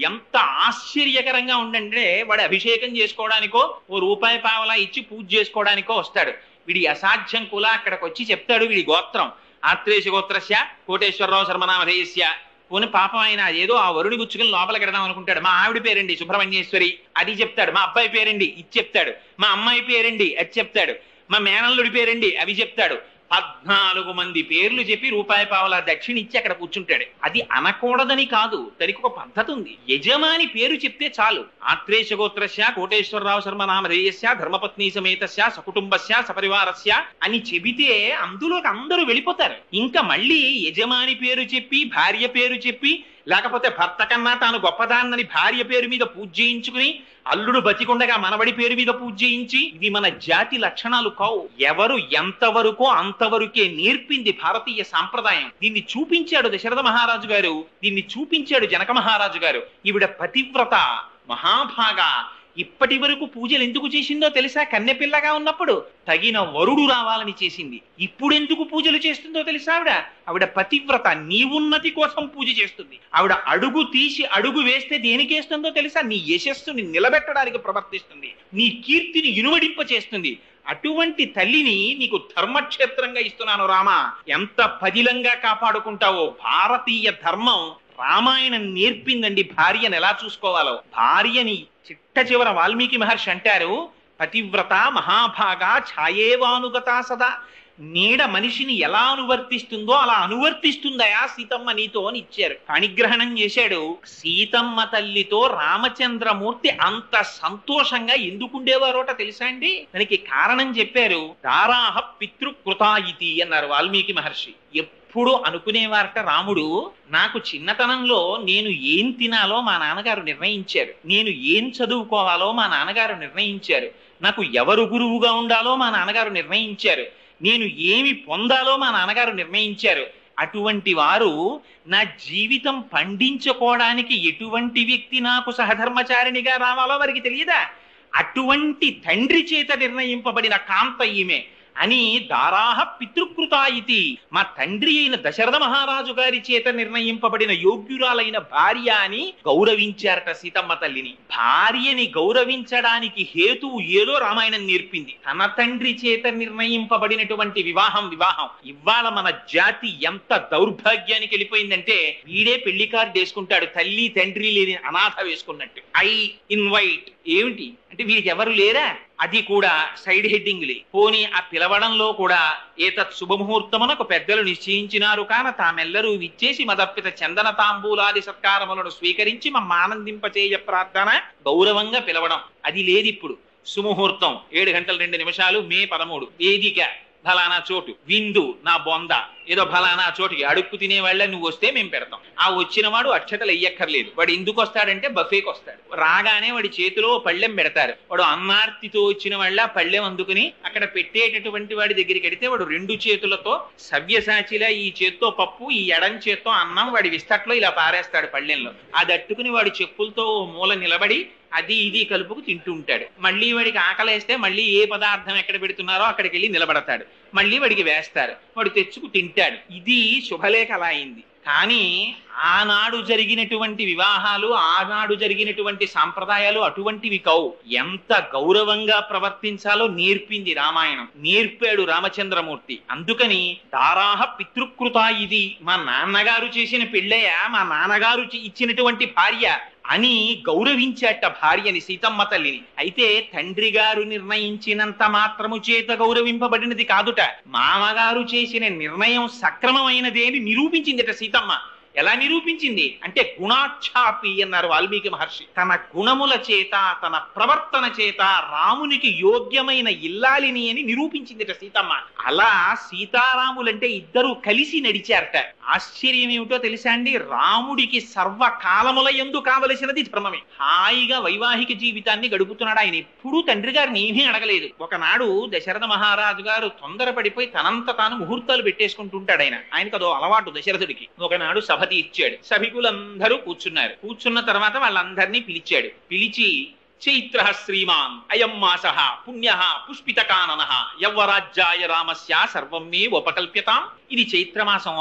ఎంత ఆశ్చర్యకరంగా ఉండంటే వాడు అభిషేకం చేసుకోవడానికో ఓ రూపాయి పావలా ఇచ్చి పూజ చేసుకోవడానికో వస్తాడు. వీడి అసాధ్యం కుల అక్కడికి వచ్చి చెప్తాడు వీడి గోత్రం, ఆత్రేయ గోత్రస్య కోటేశ్వరరావు శర్మనామధేయస్య. పోనీ పాపం ఆయన ఏదో ఆ వరుణి గుచ్చుకుని లోపలికి వెడదాం అనుకుంటాడు. మా ఆవిడ పేరండి సుబ్రహ్మణ్యేశ్వరి అది చెప్తాడు, మా అబ్బాయి పేరండి ఇది చెప్తాడు, మా అమ్మాయి పేరండి అది చెప్తాడు, మా మేనల్లుడి పేరండి అవి చెప్తాడు. 14 మంది పేర్లు చెప్పి రూపాయి పావలా దక్షిణ ఇచ్చి అక్కడ కూర్చుంటాడు. అది అనకూడదని కాదు, దానికి ఒక పద్ధతి ఉంది. యజమాని పేరు చెప్తే చాలు. ఆత్రేయ గోత్రస్య కోటేశ్వరరావు శర్మనామధేయస్య ధర్మపత్ని సమేతస్య సకుటుంబస్య సపరివారస్య అని చెబితే అందులోకి అందరూ వెళ్ళిపోతారు. ఇంకా మళ్ళీ యజమాని పేరు చెప్పి భార్య పేరు చెప్పి, లేకపోతే భర్త కన్నా తాను గొప్పదాన్నని భార్య పేరు మీద పూజ చేయించుకుని, అల్లుడు బతికుండగా మనవడి పేరు మీద పూజ చేయించి, ఇవి మన జాతి లక్షణాలు కావు. ఎవరు ఎంతవరకో అంతవరకే నేర్పింది భారతీయ సాంప్రదాయం. దీన్ని చూపించాడు దశరథ మహారాజు గారు, దీన్ని చూపించాడు జనక మహారాజు గారు. ఈవిడ పతివ్రత, మహాభాగా. ఇప్పటి వరకు పూజలు ఎందుకు చేసిందో తెలుసా? కన్నెపిల్లగా ఉన్నప్పుడు తగిన వరుడు రావాలని చేసింది. ఇప్పుడు ఎందుకు పూజలు చేస్తుందో తెలుసా? ఆవిడ పతివ్రత, నీ ఉన్నతి కోసం పూజ చేస్తుంది. ఆవిడ అడుగు తీసి అడుగు వేస్తే దేనికేస్తుందో తెలుసా? నీ యశస్సుని నిలబెట్టడానికి ప్రవర్తిస్తుంది, నీ కీర్తిని ఇనుమడింప చేస్తుంది. అటువంటి తల్లిని నీకు ధర్మక్షేత్రంగా ఇస్తున్నాను రామా, ఎంత పదిలంగా కాపాడుకుంటావో. భారతీయ ధర్మం రామాయణం నేర్పిందండి భార్యను ఎలా చూసుకోవాలో. భార్యని చిట్ట చివర వాల్మీకి మహర్షి అంటారు, పతివ్రత మహాభాగా ఛాయేవానుగతా సదా. నీడ మనిషిని ఎలా అనువర్తిస్తుందో అలా అనువర్తిస్తుందయా సీతమ్మ నీతో అని ఇచ్చారు. పాణిగ్రహణం చేశాడు. సీతమ్మ తల్లితో రామచంద్రమూర్తి అంత సంతోషంగా ఎందుకుండేవారోట తెలుసా అండి? దానికి కారణం చెప్పారు. దారాహ పితృకృతాయితి అన్నారు వాల్మీకి మహర్షి. ఎప్పుడు అనుకునేవారట రాముడు, నాకు చిన్నతనంలో నేను ఏం తినాలో మా నాన్నగారు నిర్ణయించారు, నేను ఏం చదువుకోవాలో మా నాన్నగారు నిర్ణయించారు, నాకు ఎవరు గురువుగా ఉండాలో మా నాన్నగారు నిర్ణయించారు, నేను ఏమి పొందాలో మా నాన్నగారు నిర్ణయించారు. అటువంటి వారు నా జీవితం పండించుకోవడానికి ఎటువంటి వ్యక్తి నాకు సహధర్మచారిణిగా రావాలో వారికి తెలియదా? అటువంటి తండ్రి చేత నిర్ణయింపబడిన కాంత ఈమె. అని దారాహ పితృకృతా ఇతి, మా తండ్రి అయిన దశరథ మహారాజు గారి చేత నిర్ణయింపబడిన యోగ్యురాలైన భార్య అని గౌరవించారట సీతమ్మ తల్లిని. భార్యని గౌరవించడానికి హేతువు ఏదో రామాయణం నేర్పింది. తన తండ్రి చేత నిర్ణయింపబడినటువంటి వివాహం ఇవాళ మన జాతి ఎంత దౌర్భాగ్యానికి వెళ్ళిపోయిందంటే, వీడే పెళ్లి కార్డు వేసుకుంటాడు, తల్లి తండ్రి లేని అనాథ వేసుకున్నట్టు. ఐ ఇన్వైట్ ఏమిటి అంటే వీరికి ఎవరు లేరా, అది కూడా సైడ్ హెడ్డింగ్లే. పోనీ ఆ పిలవడంలో కూడా ఏతత్ శుభముహూర్తమునకు పెద్దలు నిశ్చయించినారు కాన తామెల్లరూ విచ్చేసి మదర్పిత చందన తాంబూలాది సత్కారములను స్వీకరించి మమ్మ ఆనందింపచేయ ప్రార్థన గౌరవంగా పిలవడం, అది లేదు ఇప్పుడు. సుముహూర్తం 7 గంటల 2 నిమిషాలు మే 13 వేదిక ఫలానా చోటు, విందు నా బొంద, ఏదో ఫలానా చోటుకి అడుక్కు తినేవాళ్ళ నువ్వు వస్తే మేము పెడతాం. ఆ వచ్చిన వాడు అక్షతలు వెయ్యక్కర్లేదు. వాడు ఎందుకు వస్తాడంటే బఫేకి వస్తాడు. రాగానే వాడి చేతిలో పళ్ళెం పెడతారు. వాడు అన్నార్తితో వచ్చిన వాళ్ళ పళ్ళెం అందుకుని అక్కడ పెట్టేటటువంటి వాడి దగ్గరికి వెడితే వాడు 2 చేతులతో సవ్యసాచిలా ఈ చేత్తో పప్పు, ఈ ఎడం చేత్తో అన్నం వాడి విస్తట్లో ఇలా పారేస్తాడు పళ్ళెంలో. అది అట్టుకుని వాడి చెప్పులతో మూల నిలబడి అది ఇది కలుపుకు తింటూ ఉంటాడు. మళ్ళీ వాడికి ఆకలేస్తే మళ్ళీ ఏ పదార్థం ఎక్కడ పెడుతున్నారో అక్కడికి వెళ్ళి నిలబడతాడు. మళ్ళీ వాడికి వేస్తారు, వాడు తెచ్చుకు తింటాడు. ఇది శుభలేఖ అలా అయింది. కానీ ఆనాడు జరిగినటువంటి వివాహాలు, ఆనాడు జరిగినటువంటి సాంప్రదాయాలు అటువంటివి కావు. ఎంత గౌరవంగా ప్రవర్తించాలో నేర్పింది రామాయణం, నేర్పాడు రామచంద్రమూర్తి. అందుకని దారాహ పితృకృత ఇది, మా నాన్నగారు చేసిన పెళ్ళయ్య, మా నాన్నగారు ఇచ్చినటువంటి భార్య అని గౌరవించాట భార్యని, సీతమ్మ తల్లిని. అయితే తండ్రి గారు నిర్ణయించినంత మాత్రము చేత గౌరవింపబడినది కాదుట, మామగారు చేసిన నిర్ణయం సక్రమమైనదే అని నిరూపించిందిట సీతమ్మ. ఎలా నిరూపించింది అంటే గుణాఛాపి అన్నారు వాల్మీకి మహర్షి. తన గుణముల చేత, తన ప్రవర్తన చేత రామునికి యోగ్యమైన ఇల్లాలిని అని నిరూపించిందిట సీతమ్మ. అలా సీతారాములంటే ఇద్దరూ కలిసి నడిచారట. ఆశ్చర్యం ఏమిటో తెలుసా అండి, రాముడికి సర్వకాలముల యందు కావలసినది ధర్మమే. హాయిగా వైవాహిక జీవితాన్ని గడుపుతున్నాడు. ఆయన ఎప్పుడూ తండ్రి గారిని ఏమీ అడగలేదు. ఒకనాడు దశరథ మహారాజు గారు తొందరపడిపోయి తనంత తాను ముహూర్తాలు పెట్టేసుకుంటుంటాడు. ఆయనకు అదో అలవాటు దశరథుడికి. ఒకనాడు సభ ఇచ్చాడు. సభికులందరూ కూర్చున్నారు. కూర్చున్న తర్వాత వాళ్ళందరినీ పిలిచాడు. పిలిచి చైత్ర శ్రీమాన్ అయం మాస పుణ్య పుష్పితకానన యవ్వరాజ్యాయ రామస్య సర్వం మే ఉపకల్ప్యతాం. ఇది చైత్రమాసం,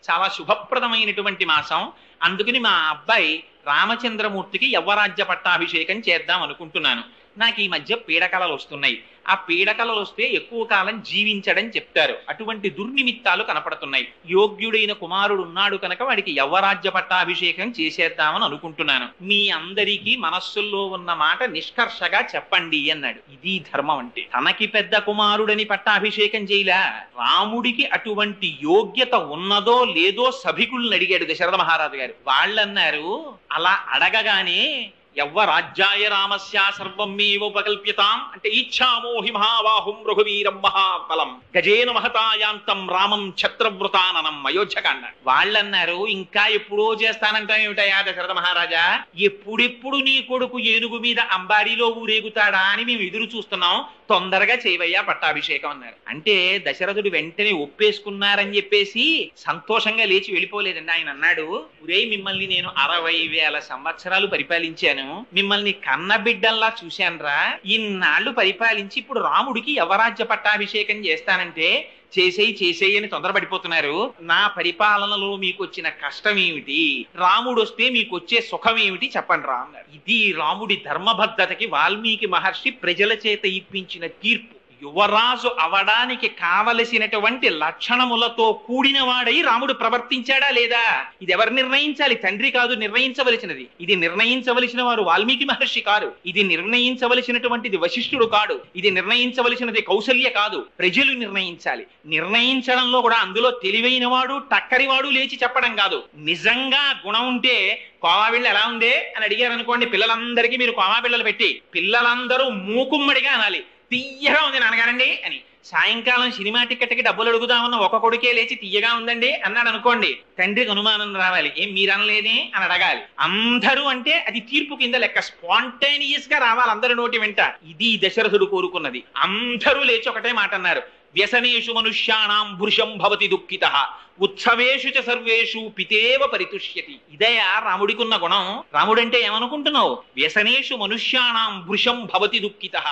చాలా శుభప్రదమైనటువంటి మాసం. అందుకని మా అబ్బాయి రామచంద్రమూర్తికి యవ్వరాజ్య పట్టాభిషేకం చేద్దాం అనుకుంటున్నాను. నాకు ఈ మధ్య పీడకలలు వస్తున్నాయి. ఆ పీడకలలు వస్తే ఎక్కువ కాలం జీవించడం చెప్తారు. అటువంటి దుర్నిమిత్తాలు కనపడుతున్నాయి. యోగ్యుడైన కుమారుడు ఉన్నాడు కనుక వాడికి యవ్వరాజ్య పట్టాభిషేకం చేసేద్దామని అనుకుంటున్నాను. మీ అందరికీ మనస్సుల్లో ఉన్న మాట నిష్కర్షగా చెప్పండి అన్నాడు. ఇది ధర్మం అంటే. తనకి పెద్ద కుమారుడని పట్టాభిషేకం చేయలా, రాముడికి అటువంటి యోగ్యత ఉన్నదో లేదో సభికుల్ని అడిగాడు దశరథ మహారాజు గారు. వాళ్ళన్నారు అలా అడగగానే యవ్వరాజ్యాయ రామస్య సర్వం మే ఉపకల్ప్యతాం అంటే ఇచ్ఛామోహి మహాబాహుం రఘువీరం మహాబలం గజేన మహతాయాంతం రామం ఛత్రవృతాననం అయోధ్యకాండ. వాళ్ళన్నారు ఇంకా ఎప్పుడో చేస్తానంటాం ఏమిటయా దశరథ మహారాజా, ఎప్పుడెప్పుడు నీ కొడుకు ఏనుగు మీద అంబారీలో ఊరేగుతాడా అని మేము ఎదురు చూస్తున్నాం, తొందరగా చేయవయ్యా పట్టాభిషేకం అన్నారు. అంటే దశరథుడు వెంటనే ఒప్పేసుకున్నారని చెప్పేసి సంతోషంగా లేచి వెళ్ళిపోలేదండి. ఆయన అన్నాడు, ఉరే మిమ్మల్ని నేను 60,000 సంవత్సరాలు పరిపాలించాను, మిమ్మల్ని కన్నబిడ్డల్లా చూశానురా. ఇన్నాళ్లు పరిపాలించి ఇప్పుడు రాముడికి యవరాజ్య పట్టాభిషేకం చేస్తానంటే చేసేయి అని తొందరపడిపోతున్నారు. నా పరిపాలనలో మీకు వచ్చిన కష్టం ఏమిటి, రాముడు వస్తే మీకు వచ్చే సుఖం ఏమిటి చెప్పండి రా అన్నారు. ఇది రాముడి ధర్మబద్ధతకి వాల్మీకి మహర్షి ప్రజల చేత ఇప్పించిన తీర్పు. యువరాజు అవడానికి కావలసినటువంటి లక్షణములతో కూడిన వాడై రాముడు ప్రవర్తించాడా లేదా, ఇది ఎవరు నిర్ణయించాలి? తండ్రి కాదు నిర్ణయించవలసినది. ఇది నిర్ణయించవలసిన వారు వాల్మీకి మహర్షి కాదు. ఇది నిర్ణయించవలసినటువంటిది వశిష్ఠుడు కాడు. ఇది నిర్ణయించవలసినది కౌసల్య కాదు, ప్రజలు నిర్ణయించాలి. నిర్ణయించడంలో కూడా అందులో తెలివైన వాడు టక్కరివాడు లేచి చెప్పడం కాదు. నిజంగా గుణం ఉంటే కోమాబిళ్ళ ఎలా ఉందే అని అడిగారు అనుకోండి, పిల్లలందరికీ మీరు కోమాబిళ్ళలు పెట్టి పిల్లలందరూ మూకుమ్మడిగా అనాలి, తీయగా ఉంది నాన్నగారండి అని. సాయంకాలం సినిమా టికెట్కి డబ్బులు అడుగుదామన్న ఒక కొడుకే లేచి తీయగా ఉందండి అన్నాడు అనుకోండి, తండ్రికి అనుమానం రావాలి, ఏం మీరనలేదే అని అడగాలి. అందరూ అంటే అది తీర్పు కింద లెక్క, స్పాంటేనియస్ గా రావాలి అందరి నోటి వెంట. ఇది దశరథుడు కోరుకున్నది. అందరూ లేచి ఒకటే మాట అన్నారు, వ్యసనేషు మనుష్యాణం భృశం భవతి దుఃఖితః ఉత్సవేషు చ సర్వేషు పితేవ పరితుష్యతి. ఇదయా రాముడికున్న గుణం. రాముడంటే ఏమనుకుంటున్నావు? వ్యసనేషు మనుష్యాణం భృశం భవతి దుఃఖితః.